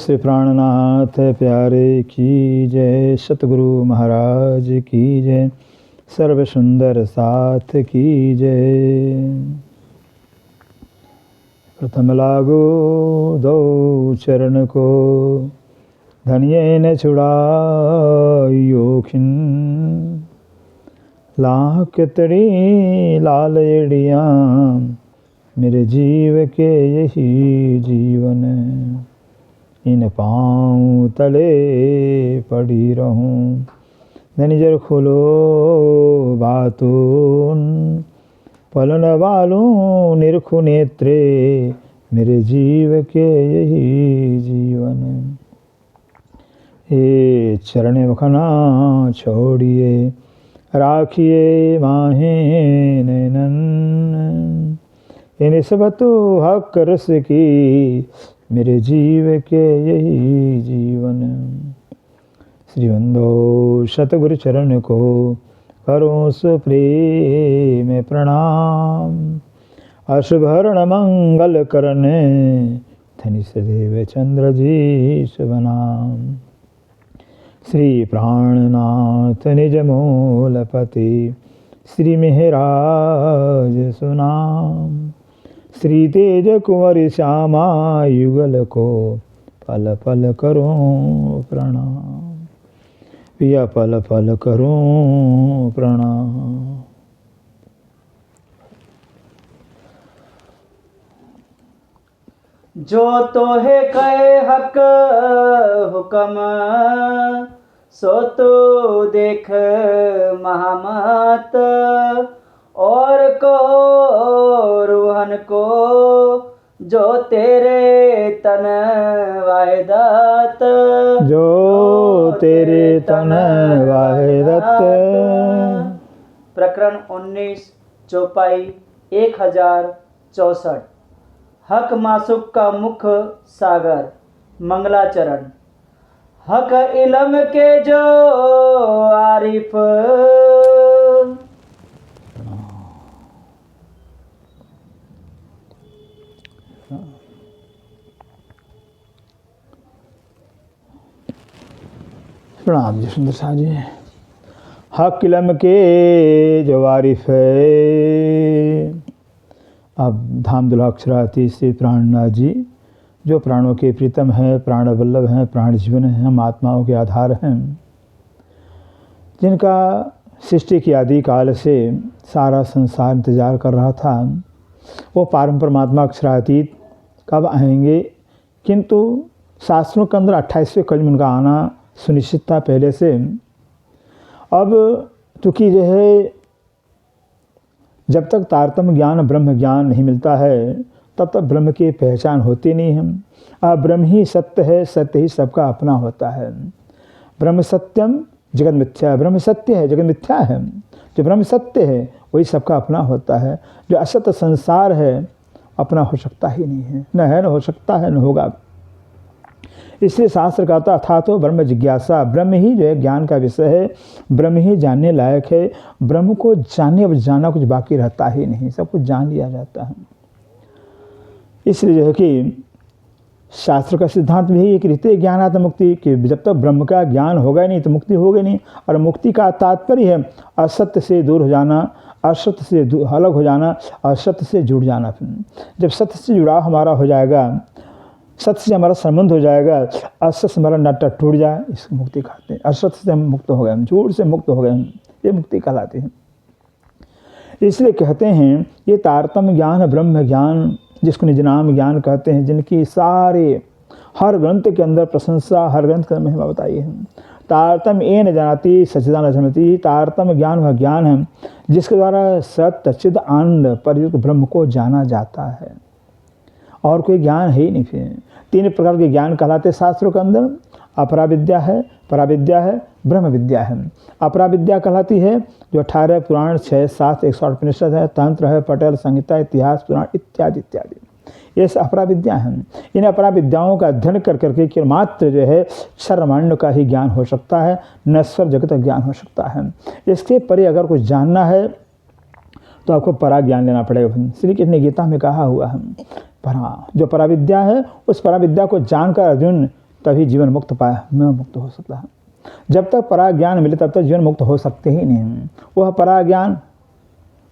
श्री प्राणनाथ प्यारे की जय, सतगुरु महाराज की जय, सर्व सुंदर साथ की जय। प्रथम लागो दो चरण को, धनिये न छुड़ायोखिन, लाख तड़ी लाल एड़ियाँ, मेरे जीव के यही जीवन, इन पाँव तले पड़ी रहूं। धनिजर खोलो बातून, पलन वालों निरखु नेत्रे, मेरे जीव के यही जीवन। ये चरण वखना छोड़िए, राखिए माहे नैनन, इन सब तो हक रस की, मेरे जीव के यही जीवन। श्रीवंदो सतगुरु चरण को, करो सुप्रेम प्रणाम। अशुभरण मंगल करने, धनि सदैव चंद्र जी शुभ नाम। श्री प्राणनाथ निज मूलपति, श्री मेहराज सुनाम। श्री तेज कुंवर श्यामा युगल को, पल पल करूं प्रणाम। पिया पल पल करूं प्रणाम। जो तो है कहे हक हुक्म, सो तो देख महामत, और को रूहन को, जो तेरे तन वाहिदत, जो तेरे तन वाहिदत। प्रकरण 19 चौपाई 1064। हक मासुक का मुख सागर। मंगलाचरण। हक इलम के जो आरिफ, प्रणाम जी सुंदर शाह जी। हक इलम के जो आरिफ है। अब धाम दुलाक्षराती श्री प्राणनाथ जी, जो प्राणों के प्रीतम हैं, प्राण वल्लभ हैं, प्राण जीवन हैं, हम आत्माओं के आधार हैं, जिनका सृष्टि के आदि काल से सारा संसार इंतजार कर रहा था, वो परम परमात्मा अक्षरातीत कब आएंगे। किंतु शास्त्रों के अंदर 28वें कल में उनका आना सुनिश्चित था पहले से। अब चूँकि जो है, जब तक तारतम्य ज्ञान ब्रह्म ज्ञान नहीं मिलता है, तब तक ब्रह्म की पहचान होती नहीं है। अब ब्रह्म ही सत्य है, सत्य ही सबका अपना होता है। ब्रह्म सत्यम जगत मिथ्या, ब्रह्म सत्य है जगत मिथ्या है। जो ब्रह्म सत्य है वही सबका अपना होता है। जो असत्य संसार है अपना हो सकता ही नहीं है, न है, न हो सकता है, न होगा। इसलिए शास्त्र कहता था तो ब्रह्म जिज्ञासा, ब्रह्म ही जो है ज्ञान का विषय है, ब्रह्म ही जानने लायक है। ब्रह्म को जानने अब जाना कुछ बाकी रहता ही नहीं, सब कुछ जान लिया जाता है। इसलिए जो है कि शास्त्र का सिद्धांत भी है कि रीते ज्ञानात् मुक्ति, कि जब तक ब्रह्म का ज्ञान होगा नहीं तो मुक्ति होगी नहीं। और मुक्ति का तात्पर्य है असत्य से दूर हो जाना, असत्य से अलग हो जाना, असत्य से जुड़ जाना। जब सत्य से जुड़ाव हमारा हो जाएगा, सत्य से हमारा संबंध हो जाएगा, असत्य से हमारा नाटा टूट जाए, इसको मुक्ति कहते हैं। असत्य से हम मुक्त हो गए, हम झूठ से मुक्त हो गए, ये मुक्ति कहलाते हैं। इसलिए कहते हैं ये तारतम्य ज्ञान, ब्रह्म ज्ञान, जिसको निज नाम ज्ञान कहते हैं, जिनकी सारे हर ग्रंथ के अंदर प्रशंसा, हर ग्रंथ के अंदर महिमा बताई है। तारतम्य ये न जानाति सच्चिदानंद समति, तारतम्य ज्ञान वह ज्ञान है जिसके द्वारा सत्य चिद आनंद परयुक्त ब्रह्म को जाना जाता है। और कोई ज्ञान है ही नहीं। फिर 3 प्रकार के ज्ञान कहलाते शास्त्रों के अंदर। अपराविद्या है, पराविद्या है, ब्रह्म विद्या है। अपराविद्या कहलाती है जो 18 पुराण, 6, 7, 108 उपनिषद है, तंत्र है, पटेल संहिता, इतिहास पुराण इत्यादि इत्यादि, ये अपराविद्या है। इन अपराविद्याओं का अध्ययन कर करके कि मात्र जो है सर्वमान्य का ही ज्ञान हो सकता है, नश्वर जगत का ज्ञान हो सकता है। इसके परे अगर कुछ जानना है तो आपको परा ज्ञान लेना पड़ेगा। श्री कृष्ण ने गीता में कहा हुआ है। पर हाँ, जो पराविद्या है उस पराविद्या को जानकर अर्जुन तभी जीवन मुक्त हो सकता है। जब तक पराग ज्ञान मिले तब तक जीवन मुक्त हो सकते ही नहीं। वह पराग ज्ञान,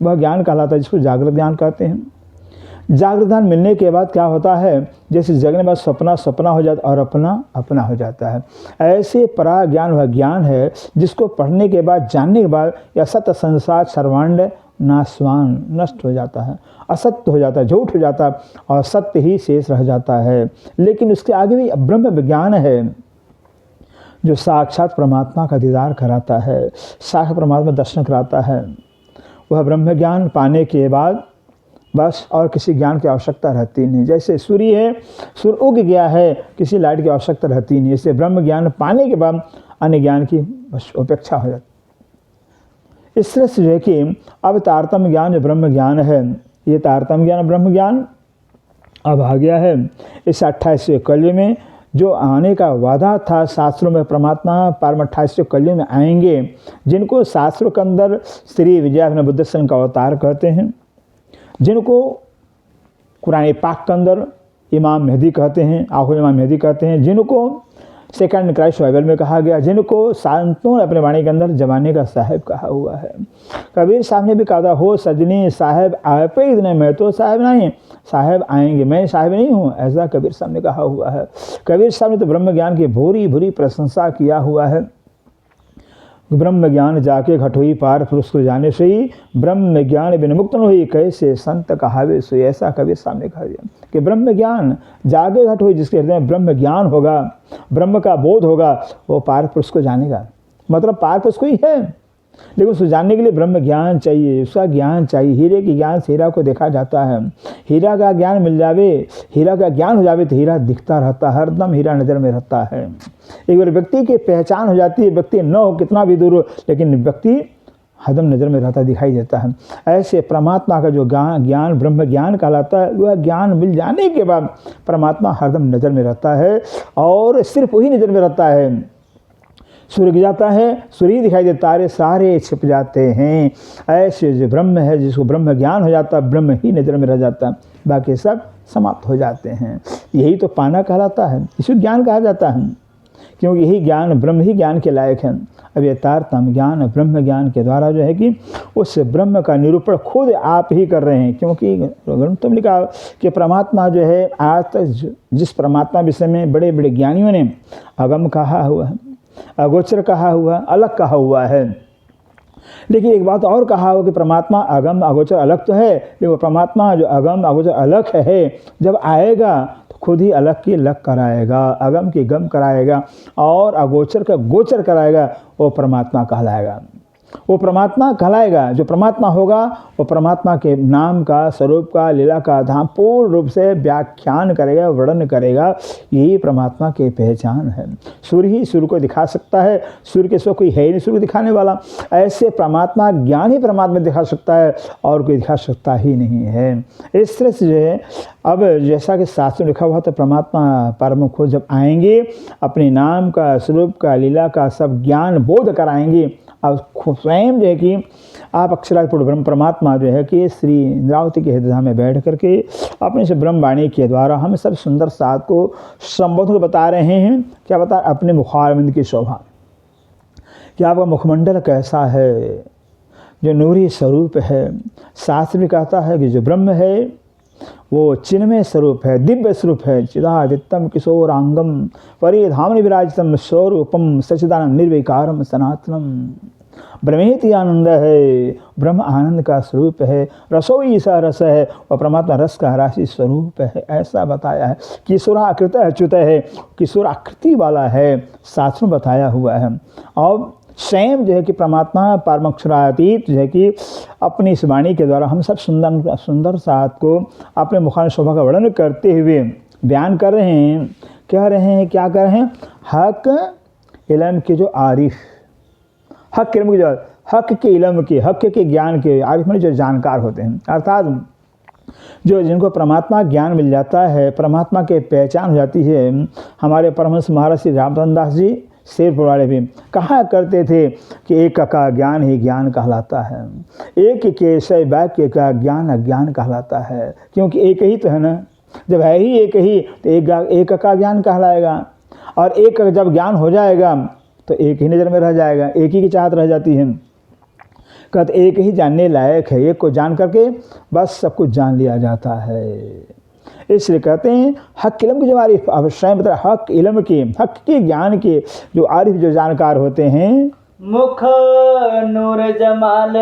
वह ज्ञान कहलाता है जिसको जागृत ज्ञान कहते हैं। जागृत ज्ञान मिलने के बाद क्या होता है, जैसे जगने बाद सपना सपना हो जाता और अपना अपना हो जाता है। ऐसे पराग ज्ञान वह ज्ञान है जिसको पढ़ने के बाद, जानने के बाद यह सत्य संसार सर्वांड नाशवान नष्ट हो जाता है, असत्य हो जाता है, झूठ हो जाता है और सत्य ही शेष रह जाता है। लेकिन उसके आगे भी ब्रह्म विज्ञान है जो साक्षात परमात्मा का दीदार कराता है, साक्षात परमात्मा दर्शन कराता है। वह ब्रह्म ज्ञान पाने के बाद बस और किसी ज्ञान की आवश्यकता रहती नहीं। जैसे सूर्य है, सूर्य उग गया है, किसी लाइट की आवश्यकता रहती नहीं। इससे ब्रह्म ज्ञान पाने के बाद अन्य ज्ञान की बस उपेक्षा हो जाती। इस तरह से जो है कि अब तारतम्य ज्ञान जो ब्रह्म ज्ञान है, ये तारतम्य ज्ञान ब्रह्म ज्ञान अब आ गया है। इस 28वें कलयुग में जो आने का वादा था शास्त्रों में, परमात्मा पारम 28वें कलयुग में आएंगे, जिनको शास्त्रों के अंदर श्री विजयाभिनव बुद्धसन का अवतार कहते हैं, जिनको कुरान पाक के अंदर इमाम मेहदी कहते हैं, आखिर इमाम मेहदी कहते हैं, जिनको सेकंड क्राइस्ट बाइबल में कहा गया, जिनको संतों ने अपने वाणी के अंदर जमाने का साहिब कहा हुआ है। कबीर साहब ने भी कहा था, हो सजनी साहिब आए पे इतने, मैं तो साहिब नहीं, साहिब आएंगे, मैं साहिब नहीं हूँ, ऐसा कबीर साहब ने कहा हुआ है। कबीर साहब ने तो ब्रह्म ज्ञान की भूरी भूरी प्रशंसा किया हुआ है। ब्रह्म ज्ञान जाके घट हुई पार पुरुष को जाने से ही, ब्रह्म ज्ञान बिन मुक्त न हुई कैसे संत कहावे सोई, ऐसा कबीर साहब ने कहा दिया कि ब्रह्म ज्ञान जागे घट हुई, जिसके हृदय में ब्रह्म ज्ञान होगा, ब्रह्म का बोध होगा, वो पार पुरुष को जानेगा। मतलब पार पुरुष को ही है, लेकिन उसको जानने के लिए ब्रह्म ज्ञान चाहिए, उसका ज्ञान चाहिए। हीरे के ज्ञान से हीरा को देखा जाता है। हीरा का ज्ञान मिल जावे, हीरा का ज्ञान हो जावे तो हीरा दिखता रहता है, हरदम हीरा नज़र में रहता है। एक बार व्यक्ति की पहचान हो जाती है, व्यक्ति न हो कितना भी दूर हो, लेकिन व्यक्ति हरदम नज़र में रहता दिखाई देता है। ऐसे परमात्मा का जो ज्ञान ब्रह्म ज्ञान कहलाता है, वह ज्ञान मिल जाने के बाद परमात्मा हरदम नज़र में रहता है और सिर्फ वही नज़र में रहता है। सूर्य गिर जाता है, सूर्य दिखाई देता, तारे सारे छिप जाते हैं। ऐसे जो ब्रह्म है, जिसको ब्रह्म ज्ञान हो जाता है, ब्रह्म ही नज़र में रह जाता है, बाकी सब समाप्त हो जाते हैं। यही तो पाना कहलाता है, इसी ज्ञान कहा जाता है, क्योंकि यही ज्ञान ब्रह्म ही ज्ञान के लायक है। अब ये तारतम्य ज्ञान ब्रह्म ज्ञान के द्वारा जो है कि उस ब्रह्म का निरूपण खुद आप ही कर रहे हैं। क्योंकि ग्रंथों में लिखा कि परमात्मा जो है, आज तक जिस परमात्मा विषय में बड़े बड़े ज्ञानियों ने अगम कहा हुआ है, अगोचर कहा हुआ, अलग कहा हुआ है, लेकिन एक बात और कहा हुआ कि परमात्मा अगम अगोचर अलग तो है, लेकिन परमात्मा जो अगम अगोचर अलग है, जब आएगा तो खुद ही अलग की अलग कराएगा, अगम की गम कराएगा और अगोचर का गोचर कराएगा, वो परमात्मा कहलाएगा। वो परमात्मा कहलाएगा। जो परमात्मा होगा वो परमात्मा के नाम का, स्वरूप का, लीला का धाम पूर्ण रूप से व्याख्यान करेगा, वर्णन करेगा। यही परमात्मा की पहचान है। सूर्य ही सूर्य को दिखा सकता है, सूर्य के सो कोई है ही नहीं सूर्य को दिखाने वाला। ऐसे परमात्मा ज्ञान ही परमात्मा दिखा सकता है और कोई दिखा सकता ही नहीं है। इस तरह से जो है, अब जैसा कि शास्त्र में लिखा हुआ था, परमात्मा परम खोज जब आएंगे, अपने नाम का, स्वरूप का, लीला का सब ज्ञान बोध कराएंगे। अब स्वयं जो है कि आप अक्षरापूर्ण ब्रह्म परमात्मा जो है कि श्री इंद्रावती के हृदय में बैठ करके अपने से ब्रह्मवाणी के द्वारा हम सब सुंदर साथ को संबोधन बता रहे हैं। क्या बता? अपने मुखारविंद की शोभा, कि आपका मुखमंडल कैसा है, जो नूरी स्वरूप है। शास्त्र भी कहता है कि जो ब्रह्म है वो चिन्मय स्वरूप है, दिव्य स्वरूप है। चिदादित्यम किशोरांगम परिधामनि विराजितम स्वरूपम सच्चिदानंद निर्विकारम सनातनम। ब्रह्मेति आनंद है, ब्रह्म आनंद का स्वरूप है। रसोई सा रस है और परमात्मा रस का राशि स्वरूप है, ऐसा बताया है। किशोराकृत अच्युत है, किशोर आकृति वाला है, शास्त्र में बताया हुआ है। और स्वयं जो है कि परमात्मा परमक्षरातीत जो है कि अपनी इस वाणी के द्वारा हम सब सुंदर साथ को अपने मुखान शोभा का वर्णन करते हुए बयान कर रहे हैं। कह रहे हैं, क्या कर रहे हैं? हक इल्म के जो आरिफ, हक इल्म के जो हक के इल्म के, हक के ज्ञान के, आरिफ में जो जानकार होते हैं, अर्थात जो जिनको परमात्मा ज्ञान मिल जाता है, परमात्मा के पहचान हो जाती है। हमारे परमहंस महाराज श्री रामचंद्र दास जी शेरपुर वाले भी कहा करते थे कि एक का ज्ञान ही ज्ञान कहलाता है, एक के सै वाक्य का ज्ञान अज्ञान कहलाता है। क्योंकि एक ही तो है ना, जब है ही एक ही तो एक का ज्ञान कहलाएगा। और एक का जब ज्ञान हो जाएगा तो एक ही नज़र में रह जाएगा, एक ही की चाहत रह जाती है। कहते एक ही जानने लायक है, एक को जान करके बस सब कुछ जान लिया जाता है। इसलिए कहते हैं हक इल्म के जो आरिफ, अब स्वयं बता हक इल्म के, हक के ज्ञान के जो आरिफ जो जानकार होते हैं, मुख नूर जमाल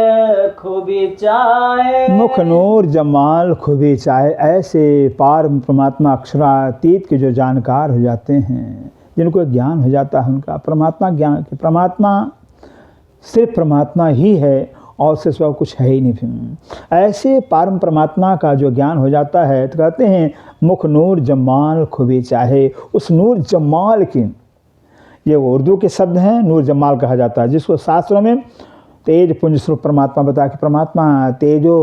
खूबी चाहे, मुख नूर जमाल खूबी चाहे, ऐसे पार परमात्मा अक्षरातीत के जो जानकार हो जाते हैं, जिनको ज्ञान हो जाता है उनका परमात्मा ज्ञान के, परमात्मा सिर्फ परमात्मा ही है और उससे सिवा कुछ है ही नहीं। ऐसे परम परमात्मा का जो ज्ञान हो जाता है तो कहते हैं मुख नूर जमाल खूबी चाहे। उस नूर जमाल की, ये उर्दू के शब्द हैं, नूर जमाल कहा जाता है, जिसको शास्त्रों में तेज पुंज स्वरूप परमात्मा बता के, परमात्मा तेजो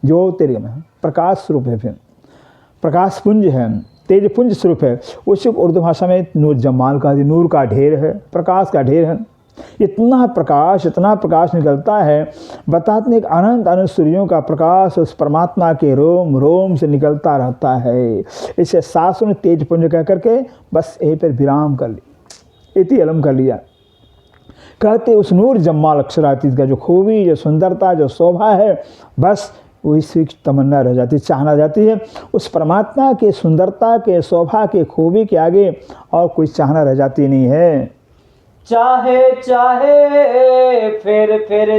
जो तेरे में प्रकाश स्वरूप है, फिर प्रकाश पुंज है, तेज पुंज स्वरूप है, उसी उर्दू भाषा में नूर जमाल का, नूर का ढेर है, प्रकाश का ढेर है। इतना प्रकाश निकलता है, बताते हैं अनंत अनंत सूर्यों का प्रकाश उस परमात्मा के रोम रोम से निकलता रहता है। इसे शास्त्रों ने तेज पुंज कह करके बस यहीं पर विराम कर लिया, इति अलम कर लिया। कहते उस नूर जमाल अक्षरातीत का जो खूबी, जो सुंदरता, जो शोभा है, बस वही तमन्ना रह जाती, चाहना जाती है। उस परमात्मा के सुंदरता के, शोभा के, खूबी के आगे और कोई चाहना रह जाती नहीं है। चाहे चाहे फिर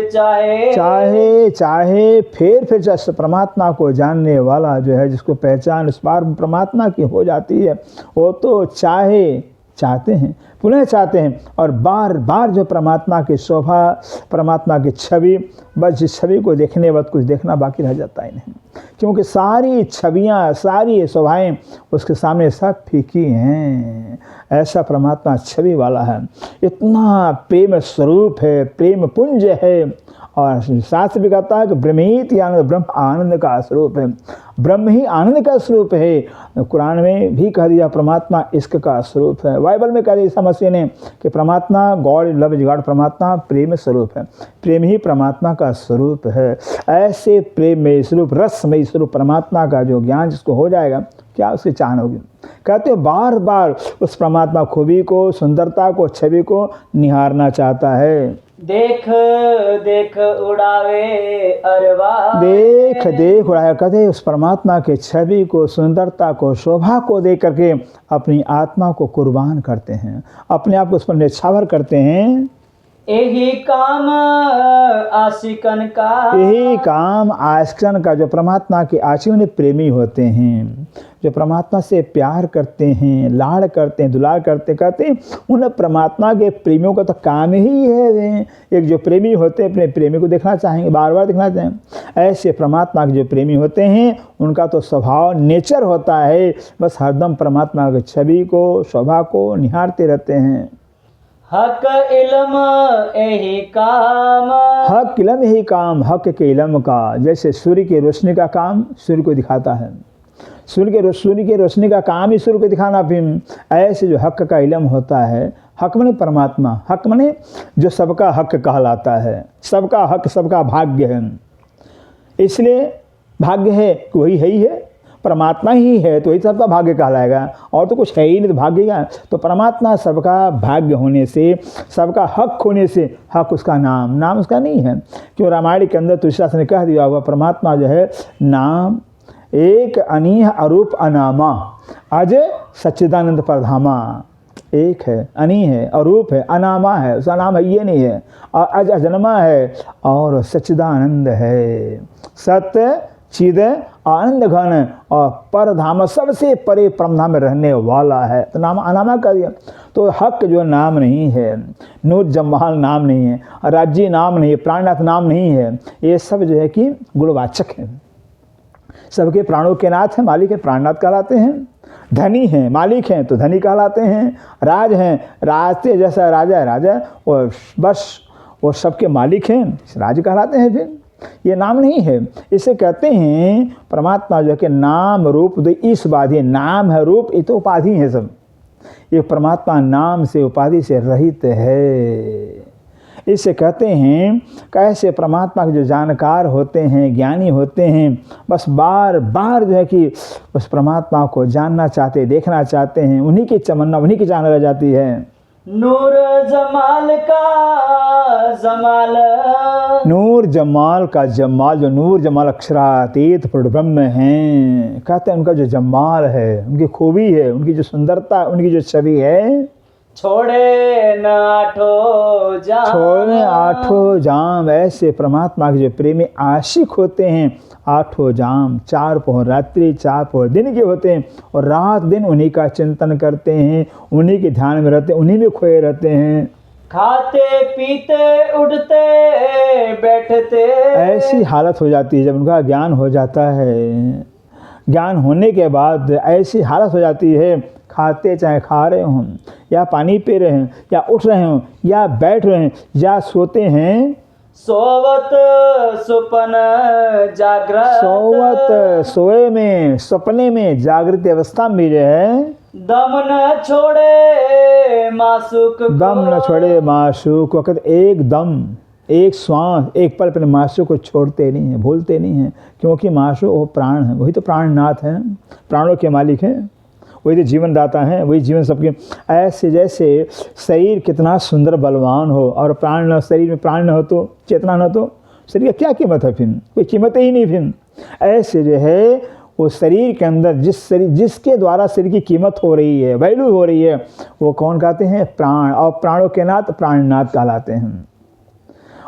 चाहे, चाहे चाहे फिर चाहे, परमात्मा को जानने वाला जो है, जिसको पहचान उस पार परमात्मा की हो जाती है, वो तो चाहते हैं, पुनः चाहते हैं, और बार बार जो परमात्मा की शोभा, परमात्मा की छवि, बस जिस छवि को देखने वक्त कुछ देखना बाकी रह जाता ही नहीं, क्योंकि सारी छवियाँ, सारी शोभाएं उसके सामने सब फीकी हैं। ऐसा परमात्मा छवि वाला है, इतना प्रेम स्वरूप है, प्रेम पुंज है। और शास्त्र भी कहता है कि ब्रह्मीति आनंद, ब्रह्म आनंद का स्वरूप है, ब्रह्म ही आनंद का स्वरूप है। कुरान में भी कह दिया परमात्मा इश्क का स्वरूप है। बाइबल में कह दिया ईसा मसीह ने कि परमात्मा गॉड लव इज गॉड, परमात्मा प्रेम स्वरूप है, प्रेम ही परमात्मा का स्वरूप है। ऐसे प्रेम में स्वरूप, रसमय स्वरूप परमात्मा का जो ज्ञान जिसको हो जाएगा, क्या उसकी चाहन होगी। कहते हो बार बार उस परमात्मा खूबी को, सुंदरता को, छवि को निहारना चाहता है। देख देख उड़ावे अरवा, देख उड़ाया, कहते उस परमात्मा के छवि को, सुंदरता को, शोभा को देख करके अपनी आत्मा को कुर्बान करते हैं, अपने आप को उस पर न्यौछावर करते हैं। यही काम आशिकन का, यही काम आशिकन का, जो परमात्मा के आशिक प्रेमी होते हैं, जो परमात्मा से प्यार करते हैं, लाड़ करते हैं, दुलार करते हैं, उन परमात्मा के प्रेमियों का तो काम ही है। एक जो प्रेमी होते हैं अपने प्रेमी को देखना चाहेंगे, बार बार देखना चाहेंगे। ऐसे परमात्मा के जो प्रेमी होते हैं उनका तो स्वभाव, नेचर होता है, बस हरदम परमात्मा की छवि को, शोभा को निहारते रहते हैं। हक इल्म यही काम, हक इल्म यही काम, हक के इल्म का, जैसे सूर्य की रोशनी का काम सूर्य को दिखाता है, सूर्य के रोशनी का काम ही सूर्य को दिखाना। फिर ऐसे जो हक का इल्म होता है, हक मने परमात्मा, हक मने जो सबका हक कहलाता है, सबका हक, सबका भाग्य है। इसलिए भाग्य है कि वही है ही है, परमात्मा ही है तो वही सबका भाग्य कहलाएगा, और तो कुछ है ही नहीं तो भाग्य का। तो परमात्मा सबका भाग्य होने से, सबका हक होने से, हक उसका नाम उसका नहीं है। क्यों रामायण के अंदर तुलसीदास ने कह दिया हुआ, परमात्मा जो है नाम एक अनीह अरूप अनामा, अज सच्चिदानंद परधामा। एक है, अनी है, अरूप है, अनामा है, उसका नाम है ये नहीं है, और अज अजन्मा है, और सच्चिदानंद है, सत्य चिद आनंद घन, और परधाम सबसे परे परमधाम में रहने वाला है, तो नाम अनामा कर दिया। तो हक जो नाम नहीं है, नूर जमाल नाम नहीं है, राज्य नाम नहीं है, प्राणनाथ नाम नहीं है, ये सब जो है कि गुणवाचक है। सबके प्राणों के नाथ हैं, मालिक है, प्राणनाथ कहलाते हैं। धनी हैं, मालिक हैं तो धनी कहलाते हैं। राज हैं, राज जैसा राजा है राजा, और बस वो सबके मालिक हैं, राज कहलाते हैं। फिर ये नाम नहीं है। इसे कहते हैं परमात्मा जो है कि नाम रूप दो इस उपाधि, नाम है, रूप ये तो उपाधि है सब। ये परमात्मा नाम से, उपाधि से रहित है। इससे कहते हैं कैसे परमात्मा के जो जानकार होते हैं, ज्ञानी होते हैं, बस बार बार जो है कि उस परमात्मा को जानना चाहते, देखना चाहते हैं, उन्हीं की तमन्ना, उन्हीं की चाहना रह जाती है। नूर जमाल का जमाल, नूर जमाल का जमाल, जो नूर जमाल अक्षरातीत ब्रह्म हैं, कहते हैं उनका जो जमाल है, उनकी खूबी है, उनकी जो सुंदरता, उनकी जो छवि है, छोड़े न आठों जाम, छोड़े आठों जाम। ऐसे परमात्मा के जो प्रेमी आशिक होते हैं, आठों जाम, 4 पहर रात्रि 4 पहर दिन के होते हैं, और रात दिन उन्हीं का चिंतन करते हैं, उन्हीं के ध्यान में रहते हैं, उन्हीं में खोए रहते हैं। खाते पीते उठते बैठते, ऐसी हालत हो जाती है जब उनका ज्ञान हो जाता है। ज्ञान होने के बाद ऐसी हालत हो जाती है, खाते चाहे खा रहे हों, या पानी पी रहे हैं, या उठ रहे हों, या बैठ रहे हैं, या सोते हैं, सोवत सुपन जागृत, सोवत सोए में, सपने में, जागृत अवस्था में भी रहे, दम न छोड़े मासूक को, दम न छोड़े माशूक, वक़्त एक दम, एक श्वास, एक पल अपने माशूक को छोड़ते नहीं हैं, भूलते नहीं हैं, क्योंकि माशूक वो प्राण है, वही तो प्राणनाथ हैं, प्राणों के मालिक हैं, वही तो जीवन दाता हैं, वही जीवन सबके। ऐसे जैसे शरीर कितना सुंदर बलवान हो और प्राण न, शरीर में प्राण न हो तो, चेतना न हो तो शरीर का क्या कीमत है? फिर कोई कीमत ही नहीं। फिर ऐसे जो है वो शरीर के अंदर जिसके द्वारा शरीर की कीमत हो रही है, वैल्यू हो रही है, वो कौन कहते हैं? प्राण। और प्राणों के नाथ प्राणनाथ कहलाते हैं।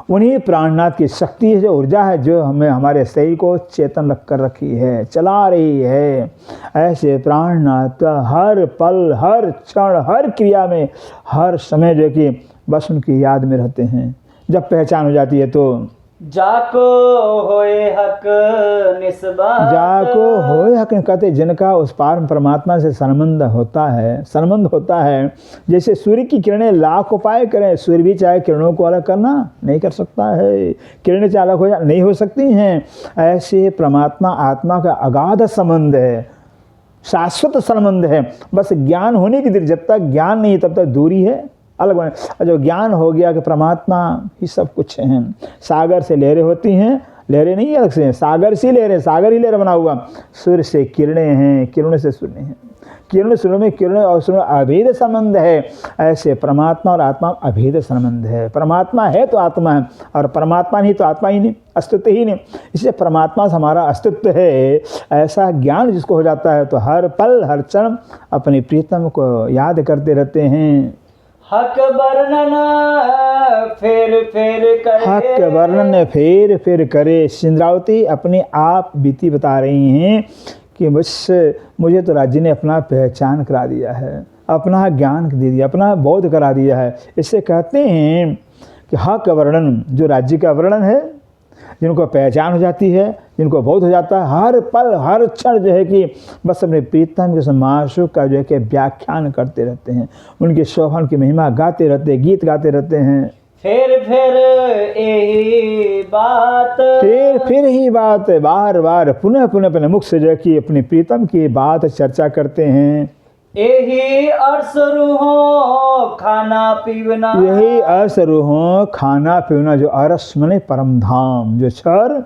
उन्हीं प्राणनाथ की शक्ति है, जो ऊर्जा है, जो हमें हमारे शरीर को चेतन रख कर रखी है, चला रही है। ऐसे प्राणनाथ हर पल, हर क्षण, हर क्रिया में, हर समय जो कि बस उनकी याद में रहते हैं। जब पहचान हो जाती है तो जाको होए हक निस्बत, जाको होए हक कहते, जिनका उस पार परमात्मा से संबंध होता है। जैसे सूर्य की किरणें लाख उपाय करें, सूर्य भी चाहे किरणों को अलग करना नहीं कर सकता है, किरणें चाहे अलग नहीं हो सकती हैं। ऐसे परमात्मा आत्मा का अगाध संबंध है, शाश्वत संबंध है। बस ज्ञान होने की देर, जब तक ज्ञान नहीं तब तक दूरी है, अलग बने। और जो ज्ञान हो गया कि परमात्मा ही सब कुछ है, सागर से लहरें होती हैं, लहरें नहीं अलग से हैं, सागर से लहरें, सागर ही लहर बना हुआ। सूर्य से किरणें हैं, किरणों से सूर्य हैं, किरण सूर्य में, किरण और सूर्य अभेद संबंध है। ऐसे परमात्मा और आत्मा अभेद संबंध है। परमात्मा है तो आत्मा है, और परमात्मा नहीं तो आत्मा ही नहीं, अस्तित्व ही नहीं। इसलिए परमात्मा से हमारा अस्तित्व है। ऐसा ज्ञान जिसको हो जाता है तो हर पल हर क्षण अपने प्रीतम को याद करते रहते हैं। हक वर्णन फेर फेर करे, हक वर्णन फेर फेर करे। सिंद्रावती अपने आप बीती बता रही हैं कि बस मुझे तो राज्य ने अपना पहचान करा दिया है, अपना ज्ञान दे दिया, अपना बोध करा दिया है। इससे कहते हैं कि हक वर्णन, जो राज्य का वर्णन है, जिनको पहचान हो जाती है, जिनको बोध हो जाता है, हर पल हर क्षण जो है कि बस अपने प्रीतम के माशूक का जो है कि व्याख्यान करते रहते हैं, उनके शोभन की महिमा गाते रहते हैं, गीत गाते रहते हैं। फिर यही बात, फिर ही बात, बार बार पुनः पुनः अपने मुख से जो है कि अपने प्रीतम की बात चर्चा करते हैं। यही अर्स रूहों खाना पीवना, यही अर्स रूहों खाना पीवना। जो अरस मने परम धाम, जो क्षर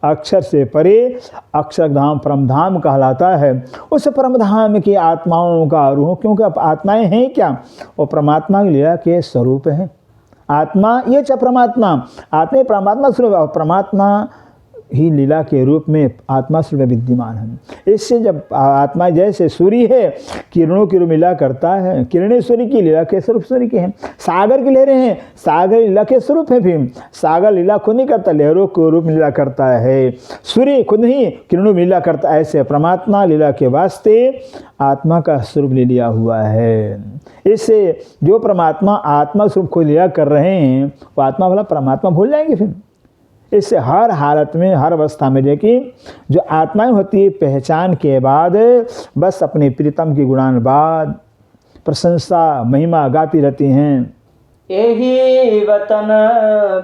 अक्षर से परे अक्षरधाम परम धाम कहलाता है। उस परम धाम की आत्माओं का रूह, क्योंकि आत्माएं हैं क्या? वो परमात्मा की लीला के स्वरूप हैं। आत्मा ये च परमात्मा, आत्मा परमात्मा स्वरूप, परमात्मा ही लीला के रूप में आत्मा स्वरूप विद्यमान है। इससे जब आत्मा जैसे सूर्य है, किरणों की रूप लीला करता है, किरणें सूर्य की, लीला के स्वरूप सूर्य के हैं। सागर की लहरें हैं, सागर लीला के स्वरूप है। फिर सागर लीला खुद नहीं करता, लहरों को रूप लीला करता है। सूर्य खुद नहीं किरणों में लीला करता। ऐसे परमात्मा लीला के वास्ते आत्मा का स्वरूप ले लिया हुआ है। इससे जो परमात्मा आत्मा स्वरूप खुद लीला कर रहे हैं, वो आत्मा वाला परमात्मा भूल जाएंगे। फिर इससे हर हालत में, हर अवस्था में देखिए, जो आत्माएं होती है पहचान के बाद बस अपने प्रीतम की गुणानुवाद, प्रशंसा, महिमा गाती रहती हैं। यही वतन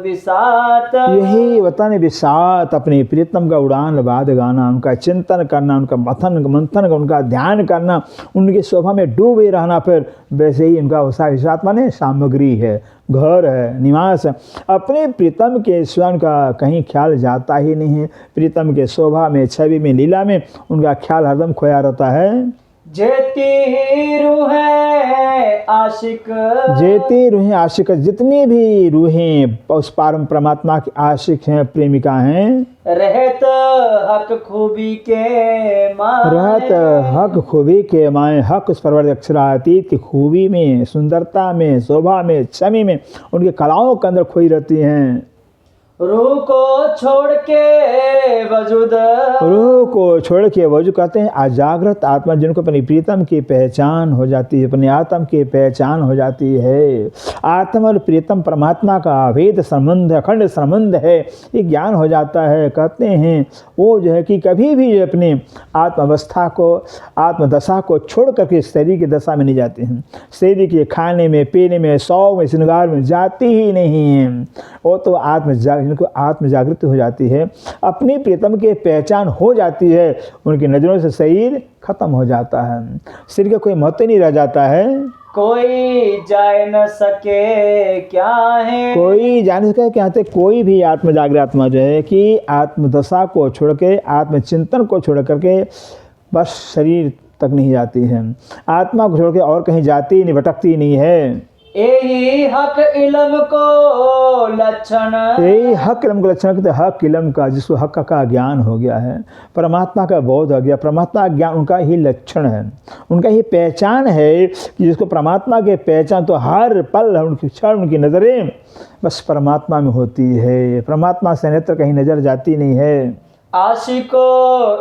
बिसात, यही वतन बिसात, अपने प्रीतम का उड़ान बाद गाना, उनका चिंतन करना, उनका मंथन उनका ध्यान करना, उनकी शोभा में डूबे रहना। फिर वैसे ही उनका उसा विसात माने सामग्री है, घर है, निवास है। अपने प्रीतम के स्वयं का कहीं ख्याल जाता ही नहीं है। प्रीतम के शोभा में, छवि में, लीला में उनका ख्याल हरदम खोया रहता है। जेती रूहें आशिक, जेती रूहें आशिक, जितनी भी रूहें उस परम परमात्मा की आशिक हैं, प्रेमिका हैं, रहत हक खूबी के माए, रहत हक खूबी के माए, हक उस परवर अक्षरातीत की खूबी में, सुंदरता में, शोभा में, छवि में, उनकी कलाओं के अंदर खोई रहती हैं। रूह को छोड़ के वजूद, रूह को छोड़ के वजूद कहते हैं अजागृत आत्मा, जिनको अपनी प्रीतम की पहचान हो जाती है, अपने आत्म की पहचान हो जाती है। आत्मा और प्रीतम परमात्मा का अभेद संबंध, अखंड संबंध है, ये ज्ञान हो जाता है। कहते हैं वो जो है कि कभी भी अपने आत्म अवस्था को, आत्मदशा को छोड़ करके शरीर की दशा में नहीं जाते हैं। शरीर के खाने में, पीने में, शौक में, श्रृंगार में जाती ही नहीं है। वो तो जिनको आत्म जागृति हो जाती है, अपनी प्रीतम की पहचान हो जाती है, उनकी नज़रों से शरीर खत्म हो जाता है, शरीर का कोई महत्व नहीं रह जाता है। कोई जाए न सके क्या है, कोई जान सके क्या है। कोई भी आत्म जागृत आत्मा जो है कि आत्मदशा को छोड़ के, आत्मचिंतन को छोड़ करके बस शरीर तक नहीं जाती है। आत्मा को छोड़ के और कहीं जाती नहीं, भटकती नहीं है। यही हक इल्म को लक्षण, यही हक इल्म का लक्षण कहते हैं। हक इल्म का, जिसको हक का ज्ञान हो गया है, परमात्मा का बोध हो गया, परमात्मा ज्ञान उनका ही लक्षण है, उनका ही पहचान है कि जिसको परमात्मा के पहचान, तो हर पल उनकी क्षण, उनकी नज़रें बस परमात्मा में होती है। परमात्मा से नेत्र कहीं नज़र जाती नहीं है। आशिको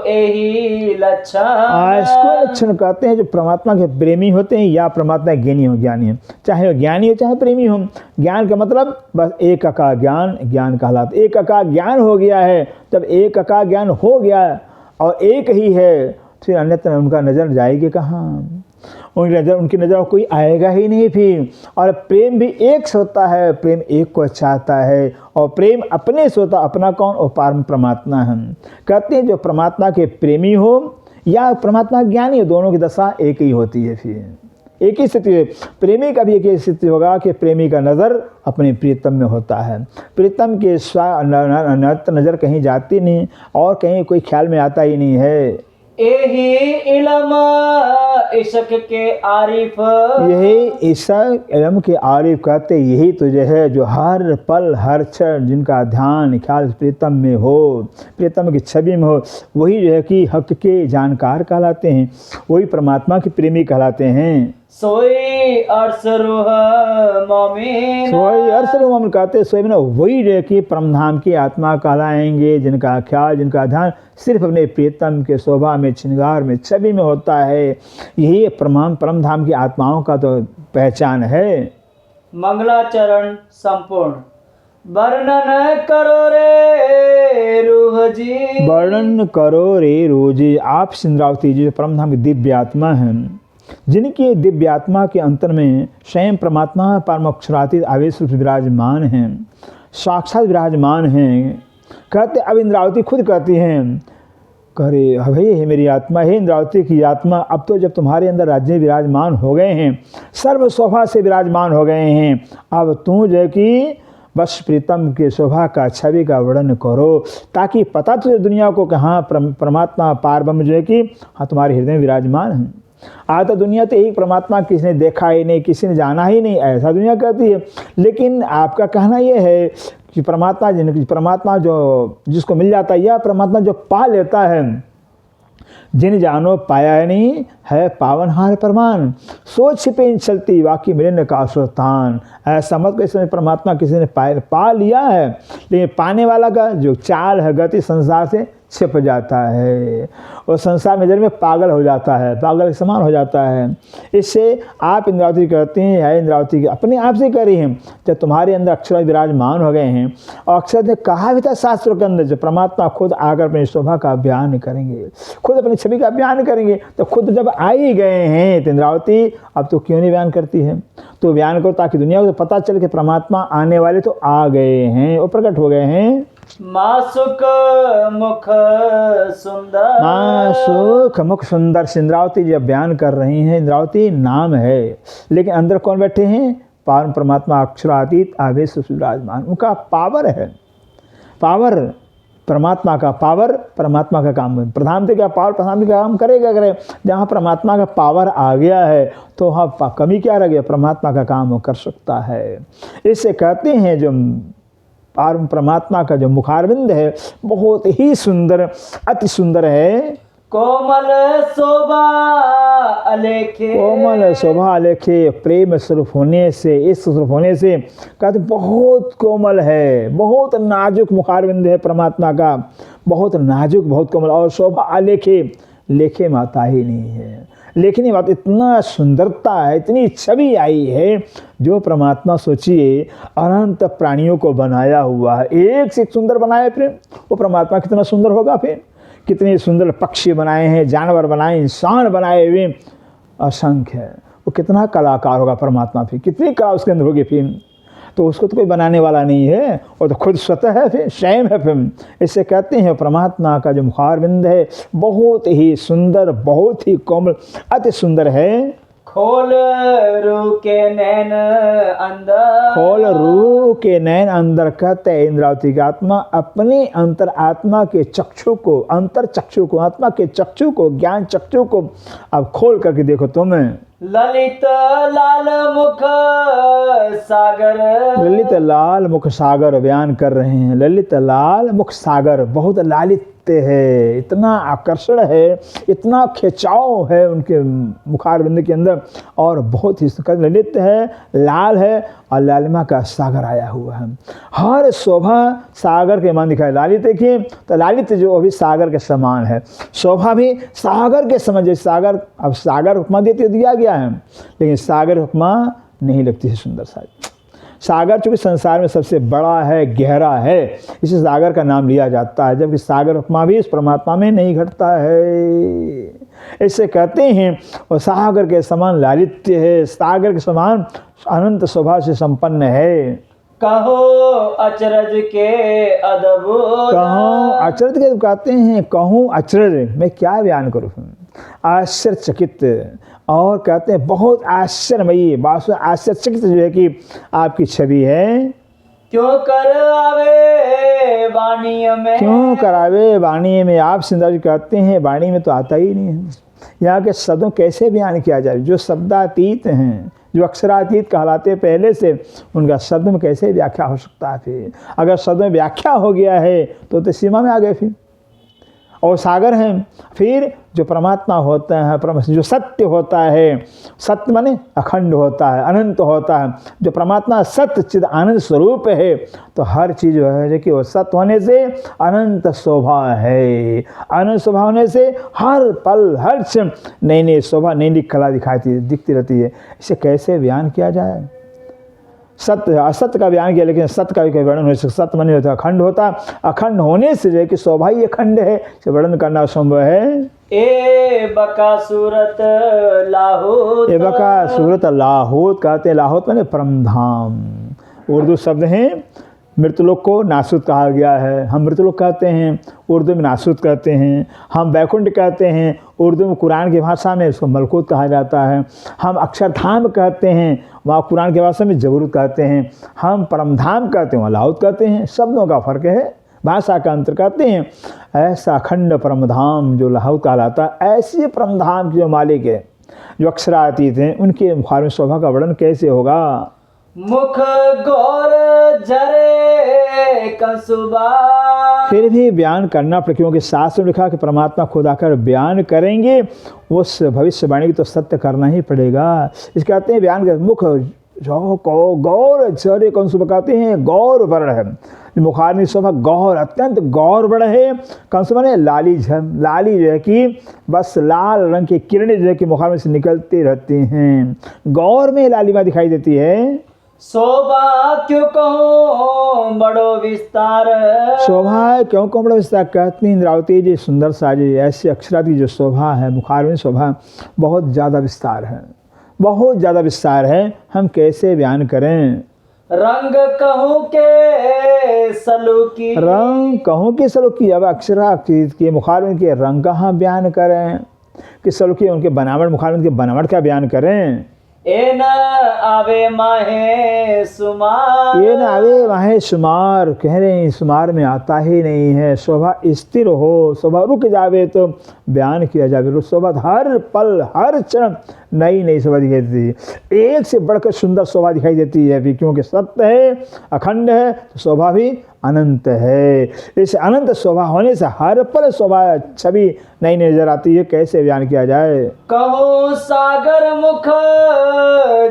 यही लक्षण, आशिको लक्षण कहते हैं जो परमात्मा के प्रेमी होते हैं या परमात्मा के ज्ञानी हो, ज्ञानी हो, चाहे वो ज्ञानी हो चाहे प्रेमी हो। ज्ञान का मतलब बस एक का ज्ञान, ज्ञान कहलाता। एक का ज्ञान हो गया है, जब एक का ज्ञान हो गया और एक ही है, फिर अन्यत्र उनका नज़र जाएगी कहाँ? उनकी नज़र कोई आएगा ही नहीं फिर। और प्रेम भी एक से होता है, प्रेम एक को चाहता है, और प्रेम अपने से होता। अपना कौन? वो परम परमात्मा है। कहते हैं जो परमात्मा के प्रेमी हो या परमात्मा ज्ञानी हो, दोनों की दशा एक ही होती है। फिर एक ही स्थिति है। प्रेमी का भी एक ही स्थिति होगा कि प्रेमी का नज़र अपने प्रीतम में होता है। प्रीतम के नज़र कहीं जाती नहीं और कहीं कोई ख्याल में आता ही नहीं है। यही इल्म इश्क के आरिफ, यही इश्क इल्म के आरिफ कहते, यही तो जो है जो हर पल हर क्षण जिनका ध्यान ख्याल प्रीतम में हो, प्रीतम की छवि में हो, वही जो है कि हक के जानकार कहलाते हैं, वही परमात्मा के प्रेमी कहलाते हैं। सोई अर्श रूह मोमिन, सोई अर्श रूह मोमिन कहते, सोई में वही जो है कि परमधाम की आत्मा कहलाएंगे, जिनका ख्याल, जिनका ध्यान सिर्फ अपने प्रीतम के शोभा में, श्रृंगार में, छवि में होता है। यही परमधाम की आत्माओं का तो पहचान है। मंगलाचरण संपूर्ण। वर्णन करो रे रूह जी, वर्णन करो रे रूह जी। आप इंद्रावती जी परमधाम की दिव्य आत्मा हैं, जिनकी दिव्य आत्मा के अंतर में स्वयं परमात्मा परमोक्षरातीत आवेश रूप विराजमान हैं, साक्षात विराजमान हैं। कहते अब इंद्रावती खुद कहती हैं, करे हे हे मेरी आत्मा, हे इंद्रावती की आत्मा, अब तो जब तुम्हारे अंदर राज्य विराजमान हो गए हैं, सर्व शोभा से विराजमान हो गए हैं, अब तू जो कि बस प्रीतम के शोभा का, छवि का वर्णन करो, ताकि पता तुझे दुनिया को कि हाँ परमात्मा पारब्रह्म जो है कि हाँ तुम्हारे हृदय में विराजमान है। आज तो दुनिया तो एक परमात्मा किसी ने देखा ही नहीं, किसी ने जाना ही नहीं, ऐसा दुनिया कहती है। लेकिन आपका कहना यह है कि परमात्मा जो जिसको मिल जाता है, या परमात्मा जो पा लेता है, जिन जानो पाया नहीं है पावनहार परमान, सोच छिपे चलती वाकई मिलन का सुल्तान। ऐसा मत इसमें परमात्मा किसी ने पा लिया है, लेकिन पाने वाला का जो चाल है, गति संसार से छिप जाता है और संसार में जन्म में पागल हो जाता है, पागल के समान हो जाता है। इससे आप इंद्रावती कहते हैं, है इंद्रावती की अपने आप से कह रही हैं, जब तुम्हारे अंदर अक्षर विराजमान हो गए हैं और अक्षर ने कहा भी था शास्त्रों के अंदर, जब परमात्मा खुद आकर अपनी शोभा का बयान करेंगे, खुद अपनी छवि का बयान करेंगे, तो खुद जब आ ही गए हैं तो इंद्रावती अब तो क्यों नहीं बयान करती है? तो बयान करो ताकि दुनिया को पता चले कि परमात्मा आने वाले तो आ गए हैं और प्रकट हो गए हैं। मासुक मुख सुंदर, मासुक मुख सुंदर। इंद्रावती जब बयान कर रही हैं, इंद्रावती नाम है लेकिन अंदर कौन बैठे हैं? पावन परमात्मा अक्षरातीत आवेश विराजमान, उनका पावर है। पावर परमात्मा का, पावर परमात्मा का काम है। प्रधानमंत्री का पावर प्रधानमंत्री का काम करेगा करे। जहाँ परमात्मा का पावर आ गया है तो वहाँ कमी क्या रह गया? परमात्मा का काम वो कर सकता है। इससे कहते हैं जो परमात्मा का जो मुखारविंद है बहुत ही सुंदर, अति सुंदर है। कोमल शोभा अलेखे, कोमल शोभा अलेखे, प्रेम स्वरूप होने से, इस स्वरूप होने से कहते बहुत कोमल है, बहुत नाजुक मुखारविंद है परमात्मा का, बहुत नाजुक, बहुत कोमल। और शोभा अलेखे, लेखे माता ही नहीं है, लेखनी बात, इतना सुंदरता है, इतनी छवि आई है। जो परमात्मा सोचिए अनंत प्राणियों को बनाया हुआ है, एक से एक सुंदर बनाया, फिर वो परमात्मा कितना सुंदर होगा। फिर कितने सुंदर पक्षी बनाए हैं, जानवर बनाए, इंसान बनाए हुए असंख्य, वो कितना कलाकार होगा परमात्मा। फिर कितनी कला उसके अंदर होगी। फिर तो उसको तो कोई बनाने वाला नहीं है, और तो खुद स्वतः है, फिर स्वयं है। फिर इससे कहते हैं परमात्मा का जो मुखारविंद है बहुत ही सुंदर, बहुत ही कोमल, अति सुंदर है। खोल रू के नैन अंदर, खोल रू के नैन अंदर, कहते हैं इंद्रावती की आत्मा अपने अंतर आत्मा के चक्षु को, अंतर चक्षु को, आत्मा के चक्षु को, ज्ञान चक्षु को अब खोल करके देखो तुम्हें। ललित लाल मुख सागर, ललित लाल मुख सागर बयान कर रहे हैं। ललित लाल मुख सागर, बहुत लालित्य है, इतना आकर्षण है, इतना खिंचाव है उनके मुखारविंद के अंदर, और बहुत ही ललित है, लाल है, और लालिमा का सागर आया हुआ है। हर शोभा सागर के मान दिखाए। लालित देखिए तो लालित जो अभी सागर के समान है, शोभा भी सागर के समान। जैसे सागर, अब सागर उपमा देते दिया गया है, लेकिन सागर उपमा नहीं लगती है सुंदर सा। सागर चूँकि संसार में सबसे बड़ा है, गहरा है, इसे सागर का नाम लिया जाता है, जबकि सागर उपमा भी इस परमात्मा में नहीं घटता है। इससे कहते हैं और सागर के समान लालित्य है, सागर के समान अनंत शोभा से संपन्न है। कहो अचरज के अद्भुत, कहो अचरज के कहते हैं, कहूँ अचरज, मैं क्या बयान करूँ, आश्चर्यचकित। और कहते हैं बहुत आश्चर्यमयी, आश्चर्यचकित जो है कि आपकी छवि है। क्यों कर आवे वाणी में, क्यों करावे वाणी में। आप सुंदर जी कहते हैं वाणी में तो आता ही नहीं है। यहाँ के शब्दों कैसे बयान किया जाए? जो शब्दातीत हैं, जो अक्षरातीत कहलाते पहले से, उनका शब्द में कैसे व्याख्या हो सकता है? फिर अगर शब्द में व्याख्या हो गया है तो सीमा में आ गए फिर। और सागर हैं, फिर जो परमात्मा होता है, जो सत्य होता है, सत्य माने अखंड होता है, अनंत होता है। जो परमात्मा सत्य चिद आनंद स्वरूप है, तो हर चीज़ जो है कि वो सत्य होने से अनंत शोभा है। अनंत शोभा होने से हर पल, हर क्षण नई नई शोभा, नई नई कला दिखती रहती है। इसे कैसे बयान किया जाए? सत्य असत्य का बयान किया, लेकिन सत्य का भी कोई वर्णन हो सकता। सत्य माने होता अखंड होता, अखंड होने से जो है कि शोभा ही अखंड है, इसे वर्णन करना असंभव है। ए बका सूरत लाहौत, ए बका सूरत लाहौत कहते हैं। लाहौत माने परम धाम, उर्दू शब्द हैं। मृतलोक को नासूत कहा गया है, हम मृतलोक कहते हैं, उर्दू में नासूत कहते हैं। हम बैकुंठ कहते हैं, उर्दू में कुरान की भाषा में उसको मलकूत कहा जाता है। हम अक्षरधाम कहते हैं, वहाँ कुरान की भाषा में जबरूत कहते हैं। हम परमधाम कहते हैं, वहाँ लाहौत कहते हैं। शब्दों का फर्क है, भाषा का अंतर कहते हैं। ऐसा अखंड परमधाम जो लाहौत कहलाता है, ऐसे परमधाम के जो मालिक है, जो अक्षरातीत हैं, उनके मुखार में शोभा का वर्णन कैसे होगा? मुख गौर जरे कंसुबा, फिर भी बयान करना पड़े, क्योंकि शास्त्र में लिखा कि परमात्मा खुद आकर बयान करेंगे, उस भविष्यवाणी की तो सत्य करना ही पड़ेगा। इस कहते हैं बयान कर, मुख जो गौर जरे कौन सुबह कहते हैं गौर वर्ण है, मुखारविंद शोभा गौर अत्यंत गौर वर्ण है। कंस माने लाली झम, लाली जो है कि बस लाल रंग की किरणें जो है कि मुखारविंद से निकलती रहती हैं, गौर में लालिमा दिखाई देती है। शोभा क्यों कहूँ बड़ो विस्तार, शोभा क्यों कौन बड़ा विस्तार कहती इंद्रावती जी सुंदर साजी, ऐसी अक्षराती जो शोभा है मुखारविंद शोभा बहुत ज़्यादा विस्तार है, बहुत ज़्यादा विस्तार है, हम कैसे बयान करें। रंग कहूँ के सलूकी, रंग कहूँ कि सलूकी, अब अक्षरा के मुखारविंद के रंग कहाँ बयान करें कि सलूकी उनके बनावट, मुखारविंद के बनावट का बयान करें। ए न आवे माहे सुमार, ये न आवे माहे शुमार, कह रहे हैं शुमार में आता ही नहीं है। शोभा स्थिर हो, शोभा रुक जावे तो बयान किया जावे, शोभा हर पल हर क्षण नई नई शोभा दिखाई देती है, एक से बढ़कर सुंदर शोभा दिखाई देती है भी, क्योंकि सत्य है, अखंड है, तो शोभा भी अनंत है। इस अनंत शोभा होने से हर पल शोभा छवि नई नई नजर आती है, कैसे बयान किया जाए। कहूँ सागर मुख